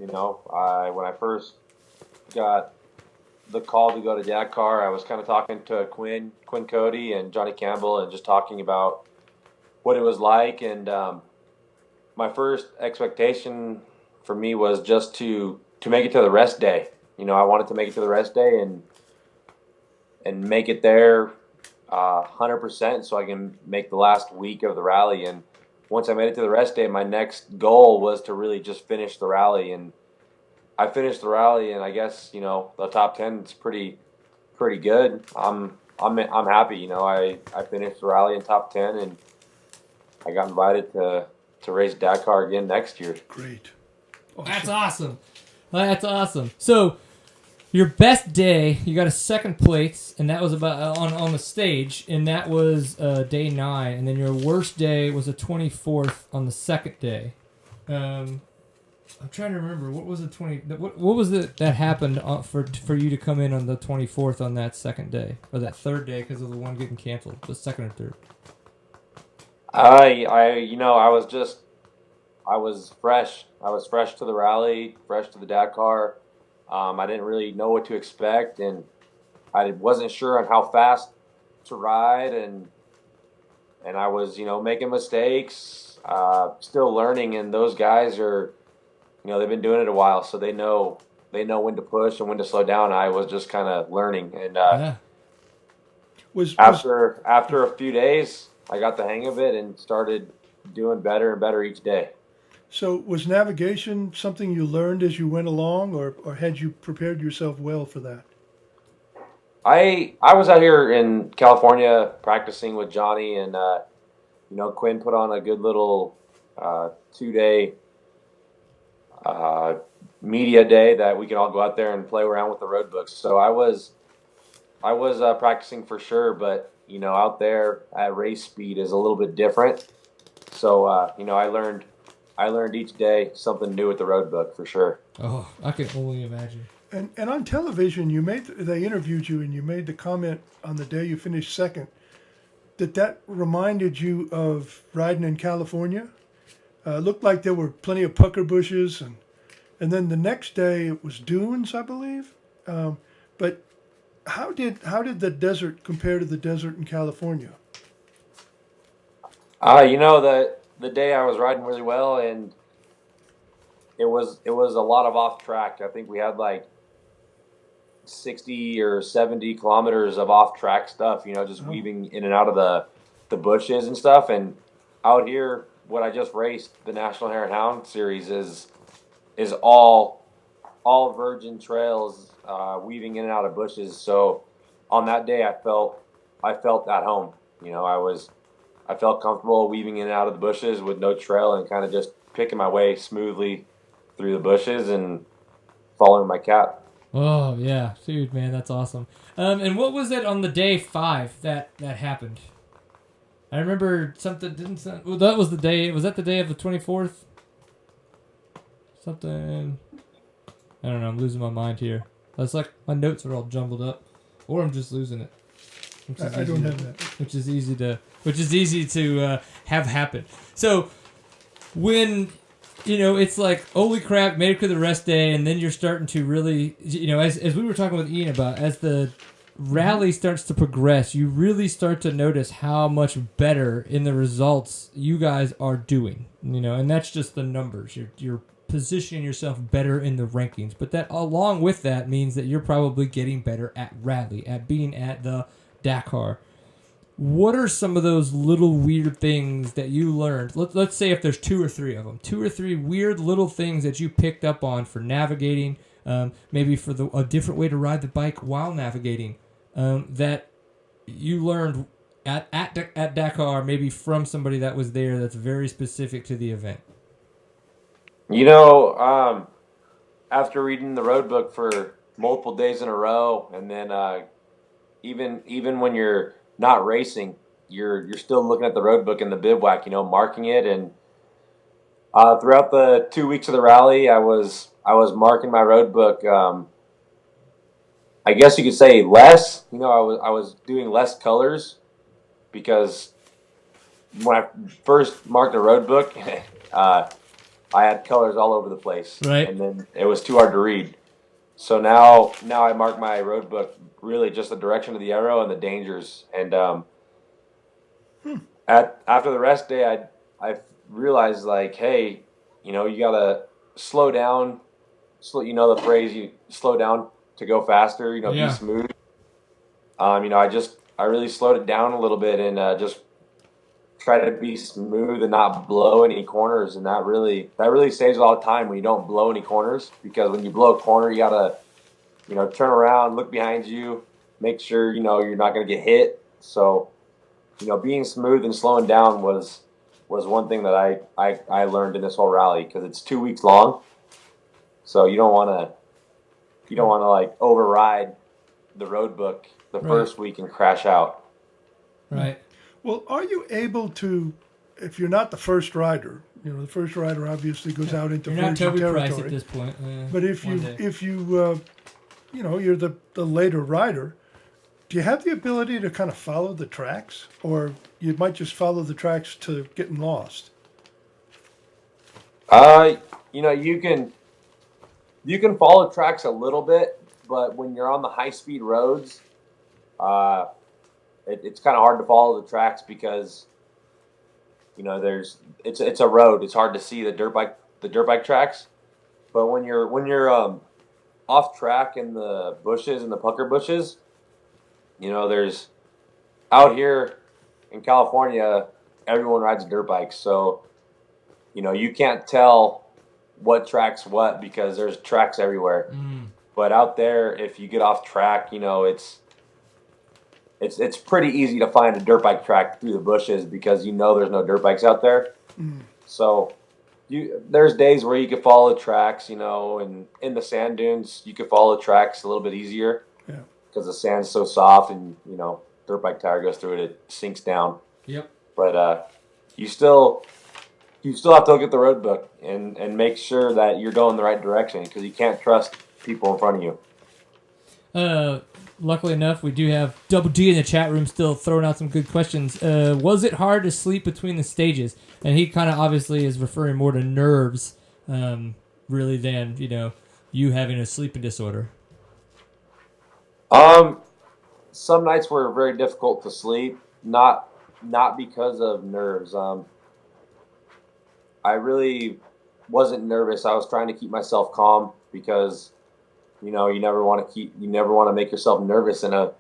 I first got the call to go to Dakar, I was kind of talking to Quinn Cody and Johnny Campbell and just talking about what it was like. And my first expectation for me was just to make it to the rest day. I wanted to make it to the rest day and make it there 100% so I can make the last week of the rally. And once I made it to the rest day, my next goal was to really just finish the rally. And I finished the rally, and I guess the top 10 is pretty good. I'm happy. I finished the rally in top 10, and I got invited to race Dakar again next year. Great. Awesome. That's awesome. So your best day, you got a second place, and that was about on the stage, and that was day 9. And then your worst day was a 24th on the second day. I'm trying to remember what was the 20. What was it that happened for you to come in on the 24th on that second day or that third day because of the one getting canceled? The second or third? I was fresh. I was fresh to the rally, fresh to the Dakar. I didn't really know what to expect, and I wasn't sure on how fast to ride, and I was, making mistakes, still learning. And those guys are, they've been doing it a while, so they know when to push and when to slow down. I was just kind of learning, and after a few days, I got the hang of it and started doing better and better each day. So was navigation something you learned as you went along, or had you prepared yourself well for that? I was out here in California practicing with Johnny, and Quinn put on a good little 2-day media day that we can all go out there and play around with the road books. So I was practicing for sure, but out there at race speed is a little bit different. So I learned each day something new with the road book for sure. Oh, I can only imagine. And on television, they interviewed you, and you made the comment on the day you finished second that reminded you of riding in California. Looked like there were plenty of pucker bushes, and then the next day it was dunes, I believe. But how did the desert compare to the desert in California? The day I was riding really well, and it was a lot of off track. I think we had like 60 or 70 kilometers of off track stuff, just weaving in and out of the bushes and stuff. And out here, what I just raced, the National Hare and Hound Series, is all virgin trails, weaving in and out of bushes. So on that day, I felt at home. I felt comfortable weaving in and out of the bushes with no trail and kind of just picking my way smoothly through the bushes and following my cap. Oh, yeah. Dude, man, that's awesome. And what was it on the day 5 that happened? I remember something well, that was the day. Was that the day of the 24th? Something. I don't know. I'm losing my mind here. That's like my notes are all jumbled up, or I'm just losing it. I don't have that. Which is easy to have happen. So when it's like, holy crap, made it to the rest day, and then you're starting to really, as we were talking with Ian about, as the rally starts to progress, you really start to notice how much better in the results you guys are doing. And that's just the numbers. You're positioning yourself better in the rankings, but that along with that means that you're probably getting better at rally, at being at the Dakar. What are some of those little weird things that you learned? Let's say if there's 2 or 3 of them, 2 or 3 weird little things that you picked up on for navigating, maybe for a different way to ride the bike while navigating, that you learned at Dakar, maybe from somebody that was there that's very specific to the event. After reading the road book for multiple days in a row, and then even when you're not racing, you're still looking at the road book in the bivouac, marking it. And throughout the 2 weeks of the rally, I was marking my road book. I guess you could say less. I was doing less colors, because when I first marked the road book, I had colors all over the place, right? And then it was too hard to read. So now I mark my road book really just the direction of the arrow and the dangers. And after the rest day, I realized, like, hey, you gotta slow down. The phrase, you slow down to go faster. Be smooth. I really slowed it down a little bit and just try to be smooth and not blow any corners, and that really saves a lot of time when you don't blow any corners, because when you blow a corner, you gotta turn around, look behind you, make sure you're not gonna get hit. So being smooth and slowing down was one thing that I learned in this whole rally, because it's 2 weeks long, so you don't want to like override the road book the first week and crash out. Right. Well, are you able to, if you're not the first rider, the first rider obviously goes out into virgin territory. You're not Toby Price at this point. But if you you're the later rider, do you have the ability to kind of follow the tracks, or you might just follow the tracks to getting lost? You can follow tracks a little bit, but when you're on the high speed roads, it's kind of hard to follow the tracks, because it's a road. It's hard to see the dirt bike tracks. But when you're off track in the bushes and the pucker bushes, there's out here in California, everyone rides dirt bikes, so you can't tell what track's what, because there's tracks everywhere. But out there, if you get off track, it's pretty easy to find a dirt bike track through the bushes, because there's no dirt bikes out there. So there's days where you can follow the tracks, and in the sand dunes you can follow the tracks a little bit easier, because the sand's so soft, and dirt bike tire goes through it sinks down. Yep. But you still have to look at the road book and make sure that you're going the right direction, because you can't trust people in front of you. Luckily enough, we do have Double D in the chat room still throwing out some good questions. Was it hard to sleep between the stages? And he kind of obviously is referring more to nerves, really, than you having a sleeping disorder. Some nights were very difficult to sleep, not because of nerves. I really wasn't nervous. I was trying to keep myself calm, because you never want to make yourself nervous in a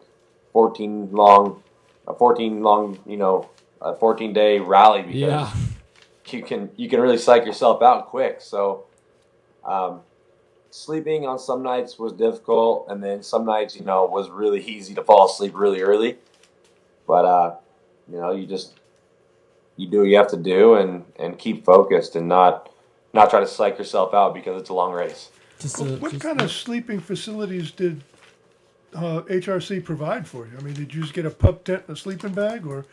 14-day rally, because you can really psych yourself out quick. So sleeping on some nights was difficult, and then some nights was really easy to fall asleep really early. But you do what you have to do, and keep focused, and not try to psych yourself out, because it's a long race. What kind of sleeping facilities did HRC provide for you? I mean, did you just get a pup tent and a sleeping bag, or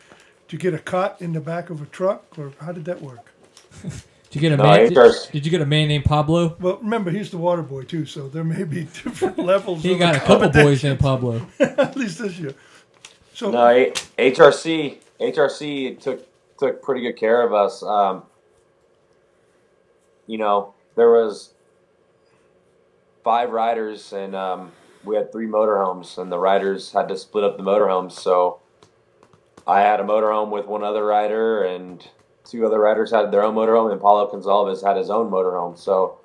you get a cot in the back of a truck, or how did that work? Did you get a Did you get a man named Pablo? Well, remember, he's the water boy, too, so there may be different levels. He got a couple boys named Pablo. At least this year. So, no, HRC took pretty good care of us. There was 5 riders, and we had 3 motorhomes, and the riders had to split up the motorhomes. So I had a motorhome with one other rider, and 2 other riders had their own motorhome, and Paulo Gonzalez had his own motorhome. So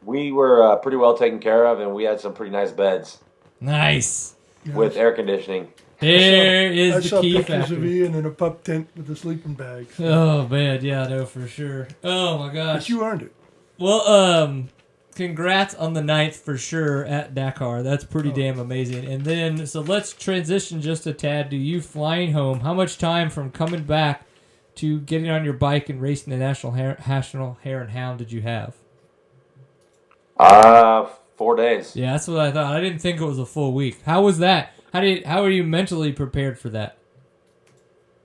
we were pretty well taken care of, and we had some pretty nice beds. Nice. With air conditioning. There is the key factor. I saw pictures factor. of Ian in a pup tent with a sleeping bag. Oh, man. Yeah, I know for sure. Oh, my gosh. But you earned it. Well, congrats on the 9th for sure at Dakar. That's pretty damn amazing. And then, so let's transition just a tad to you flying home. How much time from coming back to getting on your bike and racing the National Hare and Hound did you have? 4 days. Yeah, that's what I thought. I didn't think it was a full week. How was that? How are you mentally prepared for that?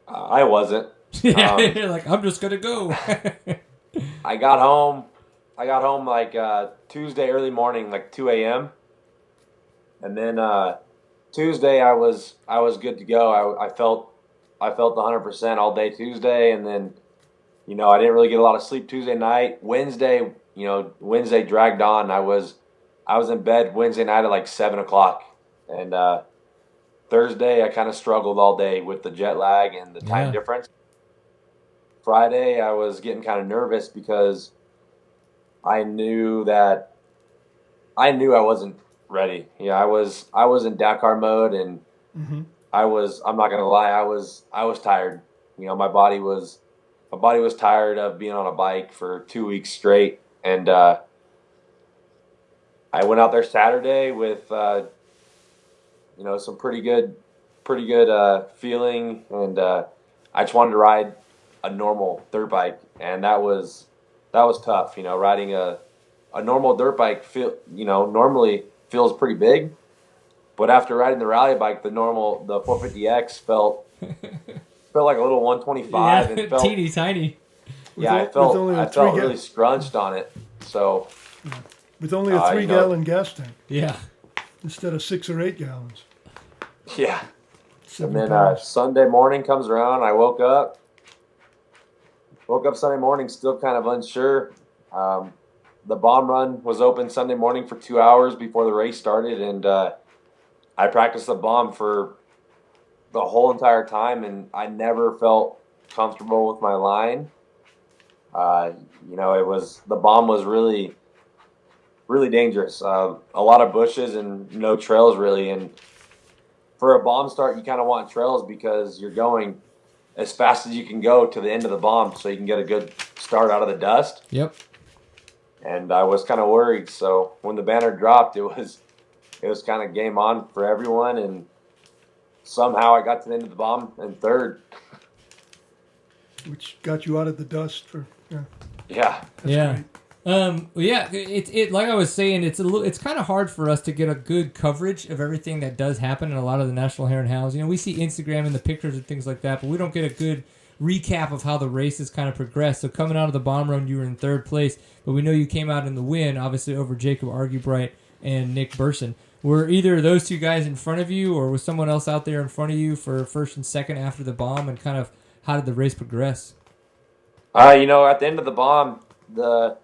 I wasn't. Yeah, you're like, I'm just gonna go. I got home like Tuesday early morning, like 2 a.m. And then Tuesday I was good to go. I felt 100% all day Tuesday, and then I didn't really get a lot of sleep Tuesday night. Wednesday dragged on. I was in bed Wednesday night at like 7 o'clock, and Thursday I kind of struggled all day with the jet lag and the time difference. Friday I was getting kind of nervous because I knew I wasn't ready. I was in Dakar mode, and I'm not gonna lie, I was tired. My body was tired of being on a bike for 2 weeks straight, and I went out there Saturday with some pretty good feeling, and I just wanted to ride a normal dirt bike, and that was tough. Riding a normal dirt bike normally feels pretty big, but after riding the rally bike, the 450X felt like a little 125, and felt teeny tiny. I felt really scrunched on it. So with only a 3-gallon gas tank. Yeah. Instead of 6 or 8 gallons. Yeah. And then Sunday morning comes around. I woke up Sunday morning still kind of unsure. The bomb run was open Sunday morning for 2 hours before the race started, and I practiced the bomb for the whole entire time, and I never felt comfortable with my line. The bomb was really, really dangerous. A lot of bushes and no trails really, and for a bomb start, you kind of want trails because you're going as fast as you can go to the end of the bomb so you can get a good start out of the dust. Yep. And I was kind of worried. So when the banner dropped, it was kind of game on for everyone. And somehow I got to the end of the bomb in third. Which got you out of the dust for, Yeah. Great. It like I was saying, it's kind of hard for us to get a good coverage of everything that does happen in a lot of the National Hare and Hounds. We see Instagram and the pictures and things like that, but we don't get a good recap of how the races kind of progressed. So coming out of the bomb run, you were in third place, but we know you came out in the win, obviously over Jacob Argubright and Nick Burson. Were either of those 2 guys in front of you, or was someone else out there in front of you for first and second after the bomb, and kind of how did the race progress? At the end of the bomb, the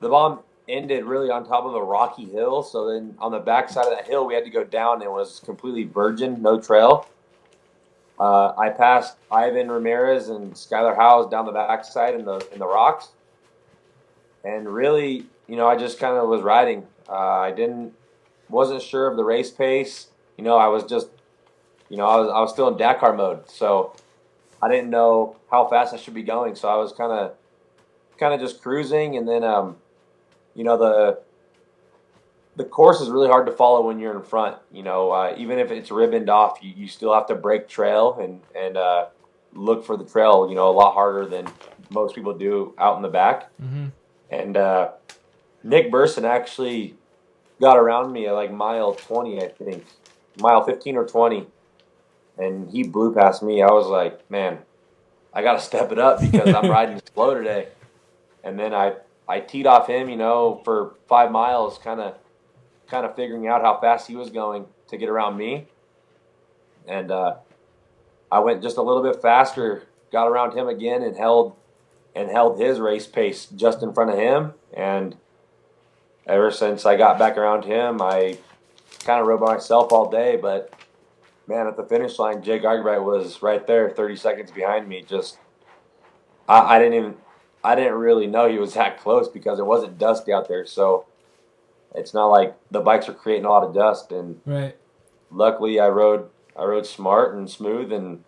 bomb ended really on top of a rocky hill. So then on the back side of that hill, we had to go down, and it was completely virgin, no trail. I passed Ivan Ramirez and Skylar Howes down the backside in the rocks, and really, I just kind of was riding. I wasn't sure of the race pace. I was just, I was still in Dakar mode, so I didn't know how fast I should be going. So I was kind of just cruising, and then the course is really hard to follow when you're in front. Even if it's ribboned off, you still have to break trail and look for the trail. A lot harder than most people do out in the back. Mm-hmm. And Nick Burson actually got around me at like mile 20, I think, mile 15 or 20, and he blew past me. I was like, man, I got to step it up because I'm riding slow today. And then I teed off him, for 5 miles, kind of figuring out how fast he was going to get around me. And I went just a little bit faster, got around him again, and held his race pace just in front of him. And ever since I got back around him, I kind of rode by myself all day. But man, at the finish line, Jake Argybright was right there, 30 seconds behind me. Just I didn't really know he was that close because it wasn't dusty out there. So it's not like the bikes are creating a lot of dust. And right. Luckily, I rode smart and smooth and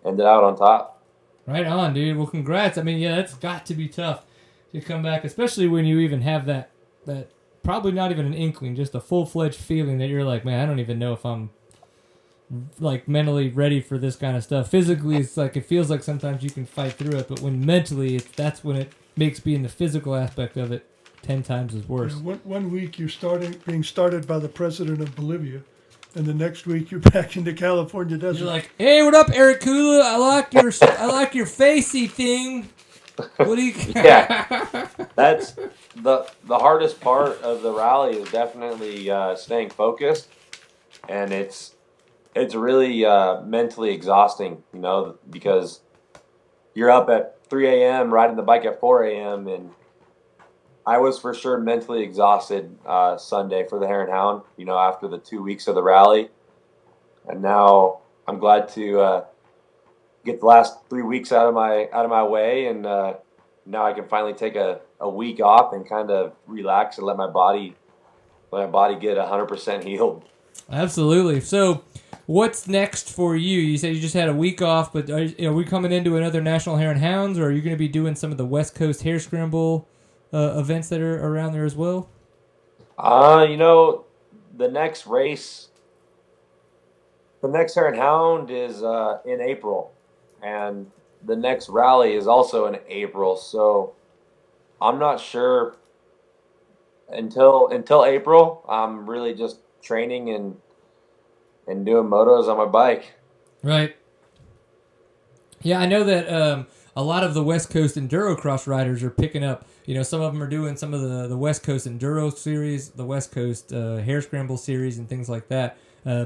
ended out on top. Right on, dude. Well, congrats. I mean, yeah, that's got to be tough to come back, especially when you even have that probably not even an inkling, just a full-fledged feeling that you're like, man, I don't even know if I'm like mentally ready for this kind of stuff. Physically, it's like it feels like sometimes you can fight through it, but when mentally, that's when it makes being the physical aspect of it 10 times as worse. Yeah, one week you're being started by the president of Bolivia, and the next week you're back in the California desert. You're like, hey, what up, Eric Kula? I like your facey thing. What do you? Yeah, that's the hardest part of the rally is definitely staying focused, and it's really mentally exhausting, because you're up at 3 a.m. riding the bike at 4 a.m. and I was for sure mentally exhausted Sunday for the Hare and Hound, after the 2 weeks of the rally. And now I'm glad to get the last 3 weeks out of my way, and now I can finally take a week off and kind of relax and let my body get 100% healed. Absolutely. So, what's next for you? You said you just had a week off, but are we coming into another National Hare and Hounds, or are you going to be doing some of the West Coast Hare Scramble events that are around there as well? The next race, the next Hare and Hound is in April, and the next rally is also in April. So I'm not sure until April. I'm really just training and doing motos on my bike. Right. Yeah, I know that a lot of the West Coast Endurocross riders are picking up. Some of them are doing some of the West Coast Enduro series, the West Coast Hare Scramble series, and things like that.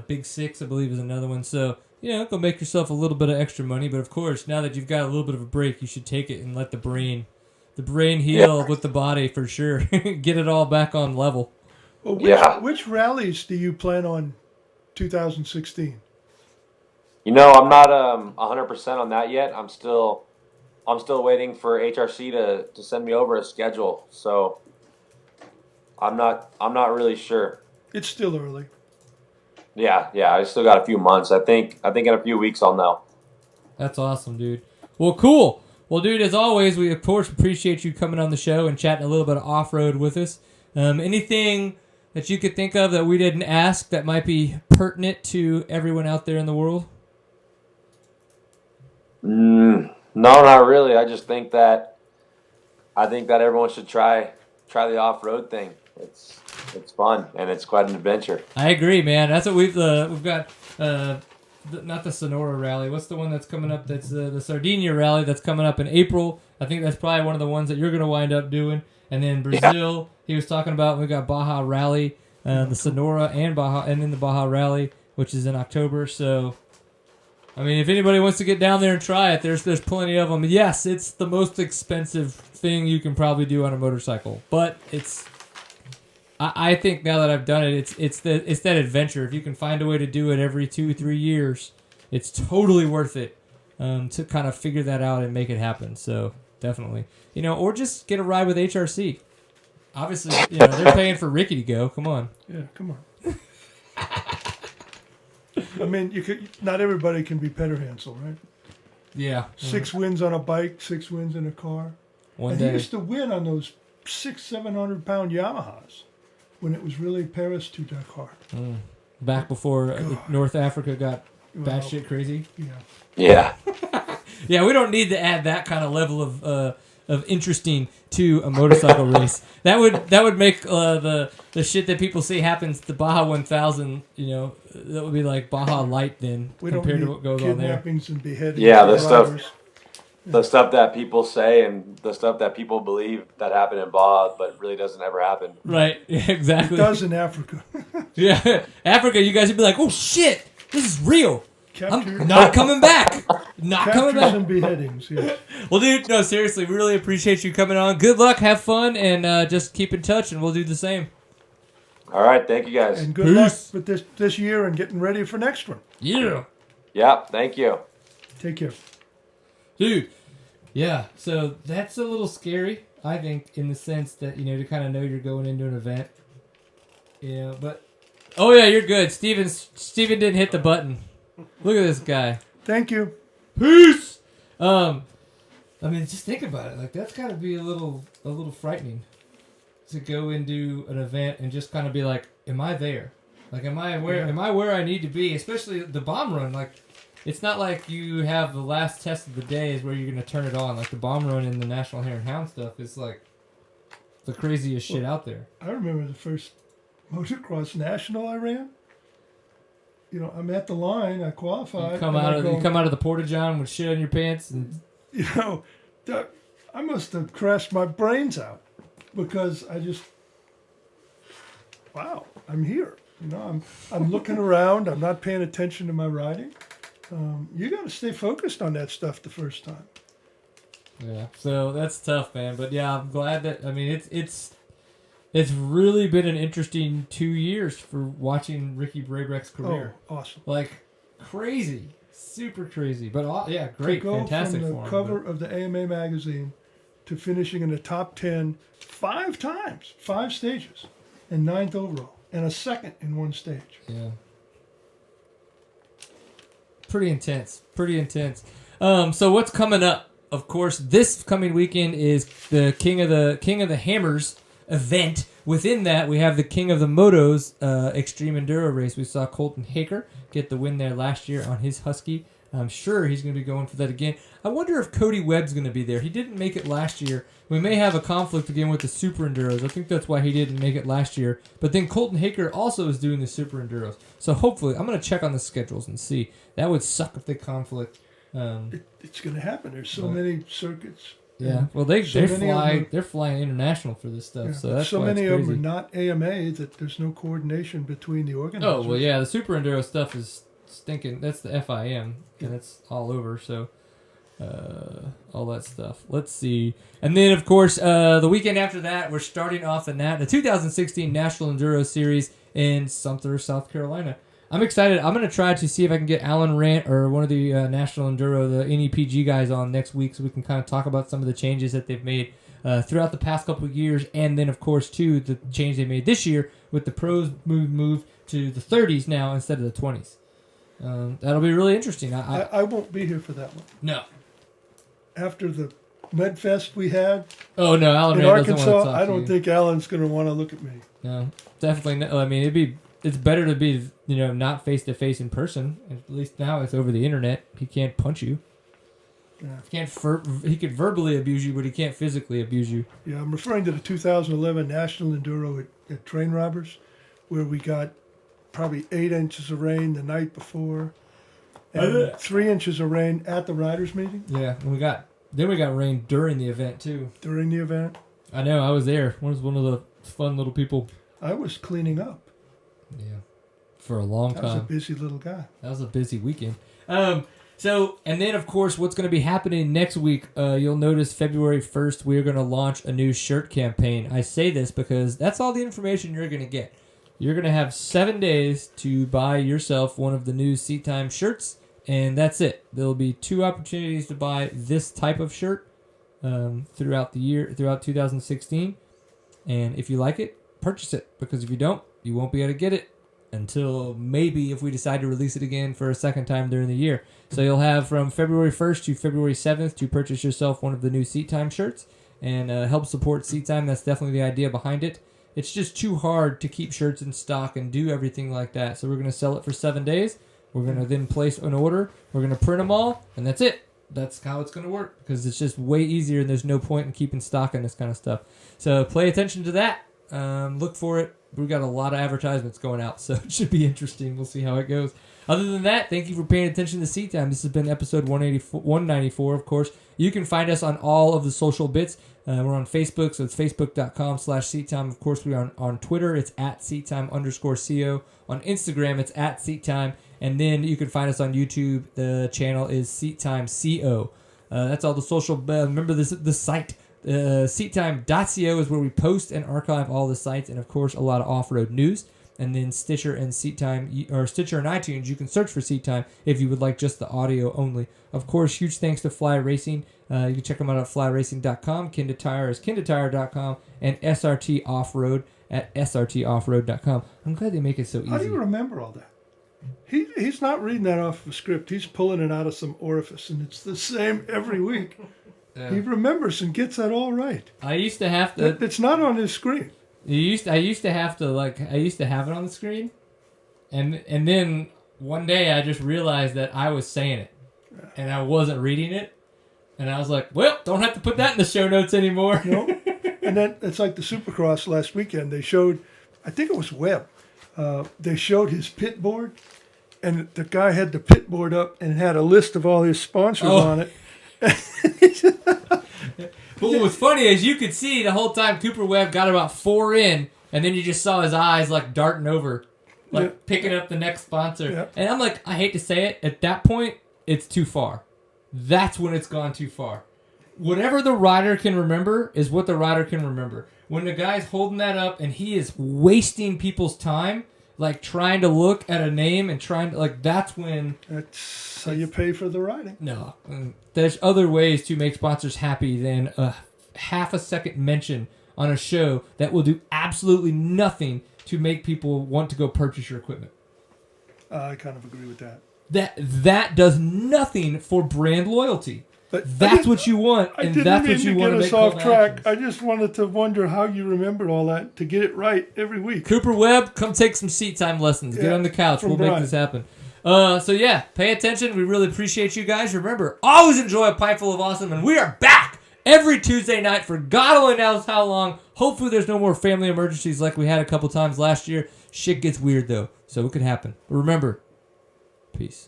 Big Six, I believe, is another one. So, go make yourself a little bit of extra money. But, of course, now that you've got a little bit of a break, you should take it and let the brain heal with the body for sure. Get it all back on level. Well, which rallies do you plan on 2016? I'm not 100% on that yet. I'm still waiting for HRC to send me over a schedule. So I'm not really sure. It's still early. Yeah, I still got a few months. I think in a few weeks I'll know. That's awesome, dude. Well, cool. Well, dude, as always, we of course appreciate you coming on the show and chatting a little bit of off-road with us. Anything that you could think of that we didn't ask that might be pertinent to everyone out there in the world? No, not really. I just think that everyone should try the off-road thing. It's fun and it's quite an adventure. I agree, man. That's what we've got. Not the Sonora Rally. What's the one that's coming up? That's the Sardinia Rally that's coming up in April. I think that's probably one of the ones that you're going to wind up doing. And then Brazil, he was talking about. We got Baja Rally, the Sonora and Baja, and then the Baja Rally, which is in October. So, I mean, if anybody wants to get down there and try it, there's plenty of them. Yes, it's the most expensive thing you can probably do on a motorcycle, but it's. I think now that I've done it, it's that adventure. If you can find a way to do it every 2-3 years, it's totally worth it to kind of figure that out and make it happen. So definitely, or just get a ride with HRC. Obviously, they're paying for Ricky to go. Come on. Yeah, come on. I mean, not everybody can be Petter Hansel, right? Yeah. 6 wins on a bike, 6 wins in a car. One and day. He used to win on those 700 pound Yamahas when it was really Paris to Dakar. Back before North Africa got batshit crazy. Yeah. Yeah, we don't need to add that kind of level of interesting to a motorcycle race. That would make the shit that people see happens to Baja 1000. That would be like Baja Light then compared to what goes on there. Kidnappings and beheadings. Yeah, the stuff. the stuff that people say and the stuff that people believe that happened in Bob, but really doesn't ever happen. Right, exactly. It does in Africa. Yeah, Africa, you guys would be like, oh shit, this is real. Capture, I'm not coming back. Not coming captures back. and beheadings, yeah. Well, dude, no, seriously, we really appreciate you coming on. Good luck, have fun, and just keep in touch, and we'll do the same. All right, thank you guys. And good luck with this year and getting ready for next one. Yeah. Yeah, thank you. Take care. Dude, yeah, so that's a little scary, I think, in the sense that, you know, to kind of know you're going into an event. Yeah, but... Oh, yeah, you're good. Steven didn't hit the button. Look at this guy. Thank you. Peace! I mean, just think about it. Like, that's got to be a little frightening to go into an event and just kind of be like, am I there? Like, am I where I need to be? Especially the bomb run. Like, it's not like you have the last test of the day is where you're going to turn it on. Like, the bomb run and the National Hare and Hound stuff is, like, the craziest shit out there. I remember the first motocross national I ran. You know, I'm at the line. I qualified. You come out of the Porta-John with shit on your pants, and you know, I must have crashed my brains out because wow, I'm here. You know, I'm looking around. I'm not paying attention to my riding. You got to stay focused on that stuff the first time. Yeah, so that's tough, man. But yeah, I'm glad that. I mean, it's really been an interesting 2 years for watching Ricky Brabec's career. Oh, awesome! Like crazy, super crazy. But yeah, great, fantastic from for the him. cover of the AMA magazine to finishing in the top 10 5 times, 5 stages, and 9th overall, and a second in one stage. Yeah. Pretty intense. So what's coming up? Of course, this coming weekend is the King of the Hammers event. Within that, we have the King of the Motos Extreme Enduro race. We saw Colton Haker get the win there last year on his Husky. I'm sure he's going to be going for that again. I wonder if Cody Webb's going to be there. He didn't make it last year. We may have a conflict again with the Super Enduros. I think that's why he didn't make it last year. But then Colton Haker also is doing the Super Enduros. So hopefully, I'm going to check on the schedules and see. That would suck if they conflict. It's going to happen. There's so many circuits. Yeah, well, they're flying international for this stuff. Yeah, so that's so why many it's crazy. of them are not AMA that there's no coordination between the organizers. Oh well, yeah, the Super Enduro stuff is stinking. That's the FIM, and it's all over. So, all that stuff. Let's see, and then of course, the weekend after that, we're starting off the 2016 National Enduro Series in Sumter, South Carolina. I'm excited. I'm going to try to see if I can get Alan Rant or one of the National Enduro, the NEPG guys on next week so we can kind of talk about some of the changes that they've made throughout the past couple of years. And then, of course, too, the change they made this year with the pros move to the 30s now instead of the 20s. That'll be really interesting. I won't be here for that one. No. After the Medfest we had Alan in Rant Arkansas, doesn't want to talk I don't think Alan's going to want to look at me. No, definitely not. I mean, it's better to be, not face-to-face in person. At least now it's over the internet. He can't punch you. Yeah. He could verbally abuse you, but he can't physically abuse you. Yeah, I'm referring to the 2011 National Enduro at Train Robbers, where we got probably 8 inches of rain the night before, and 3 inches of rain at the riders' meeting. Yeah, and we got rain during the event, too. During the event? I know, I was there. I was one of the fun little people. I was cleaning up. Yeah, for a long time. I was a busy little guy. That was a busy weekend. So, and then, of course, what's going to be happening next week, you'll notice February 1st, we're going to launch a new shirt campaign. I say this because that's all the information you're going to get. You're going to have 7 days to buy yourself one of the new Seat Time shirts, and that's it. There'll be 2 opportunities to buy this type of shirt throughout the year, throughout 2016. And if you like it, purchase it, because if you don't, you won't be able to get it until maybe if we decide to release it again for a second time during the year. So you'll have from February 1st to February 7th to purchase yourself one of the new Seat Time shirts and help support Seat Time. That's definitely the idea behind it. It's just too hard to keep shirts in stock and do everything like that. So we're going to sell it for 7 days. We're going to then place an order. We're going to print them all, and that's it. That's how it's going to work, because it's just way easier and there's no point in keeping stock in this kind of stuff. So pay attention to that. Look for it we've got a lot of advertisements going out, so it should be interesting. We'll see how it goes. Other than that, thank you for paying attention to Seat Time. This has been episode 194, of course. You can find us on all of the social bits. We're on Facebook, so it's facebook.com/SeatTime. Of course, we're on Twitter. It's at SeatTime_CO. On Instagram, it's at SeatTime. And then you can find us on YouTube. The channel is SeatTimeCO. That's all the social. Remember the site. SeatTime.co is where we post and archive all the sites, and of course, a lot of off-road news. And then Stitcher and SeatTime, or Stitcher and iTunes, you can search for Seat Time if you would like just the audio only. Of course, huge thanks to Fly Racing. You can check them out at flyracing.com. Kenda Tire is kendatire.com, and SRT Offroad at srtoffroad.com. I'm glad they make it so easy. How do you remember all that? He's not reading that off of a script. He's pulling it out of some orifice, and it's the same every week. Yeah. He remembers and gets that all right. I used to have to. It's not on his screen. I used to have it on the screen, and then one day I just realized that I was saying it, and I wasn't reading it, and I was like, well, don't have to put that in the show notes anymore. No. And then it's like the Supercross last weekend. They showed, I think it was Webb. They showed his pit board, and the guy had the pit board up and had a list of all his sponsors on it. Well, what was funny is you could see the whole time Cooper Webb got about 4 in, and then you just saw his eyes like darting over, like picking up the next sponsor. Yeah. And I'm like, I hate to say it, at that point, it's too far. That's when it's gone too far. Whatever the rider can remember is what the rider can remember. When the guy's holding that up and he is wasting people's time, like trying to look at a name and trying to, like, that's when... That's how you pay for the riding. No. There's other ways to make sponsors happy than a half a second mention on a show that will do absolutely nothing to make people want to go purchase your equipment. I kind of agree with that. That does nothing for brand loyalty. But that's what you want, and that's what you want to make. I didn't mean to get us off track. I just wanted to wonder how you remembered all that to get it right every week. Cooper Webb, come take some Seat Time lessons. Get on the couch. We'll make this happen. So yeah, pay attention. We really appreciate you guys. Remember, always enjoy a pint full of awesome, and we are back every Tuesday night for God only knows how long. Hopefully there's no more family emergencies like we had a couple times last year. Shit gets weird, though, so it could happen. But remember, peace.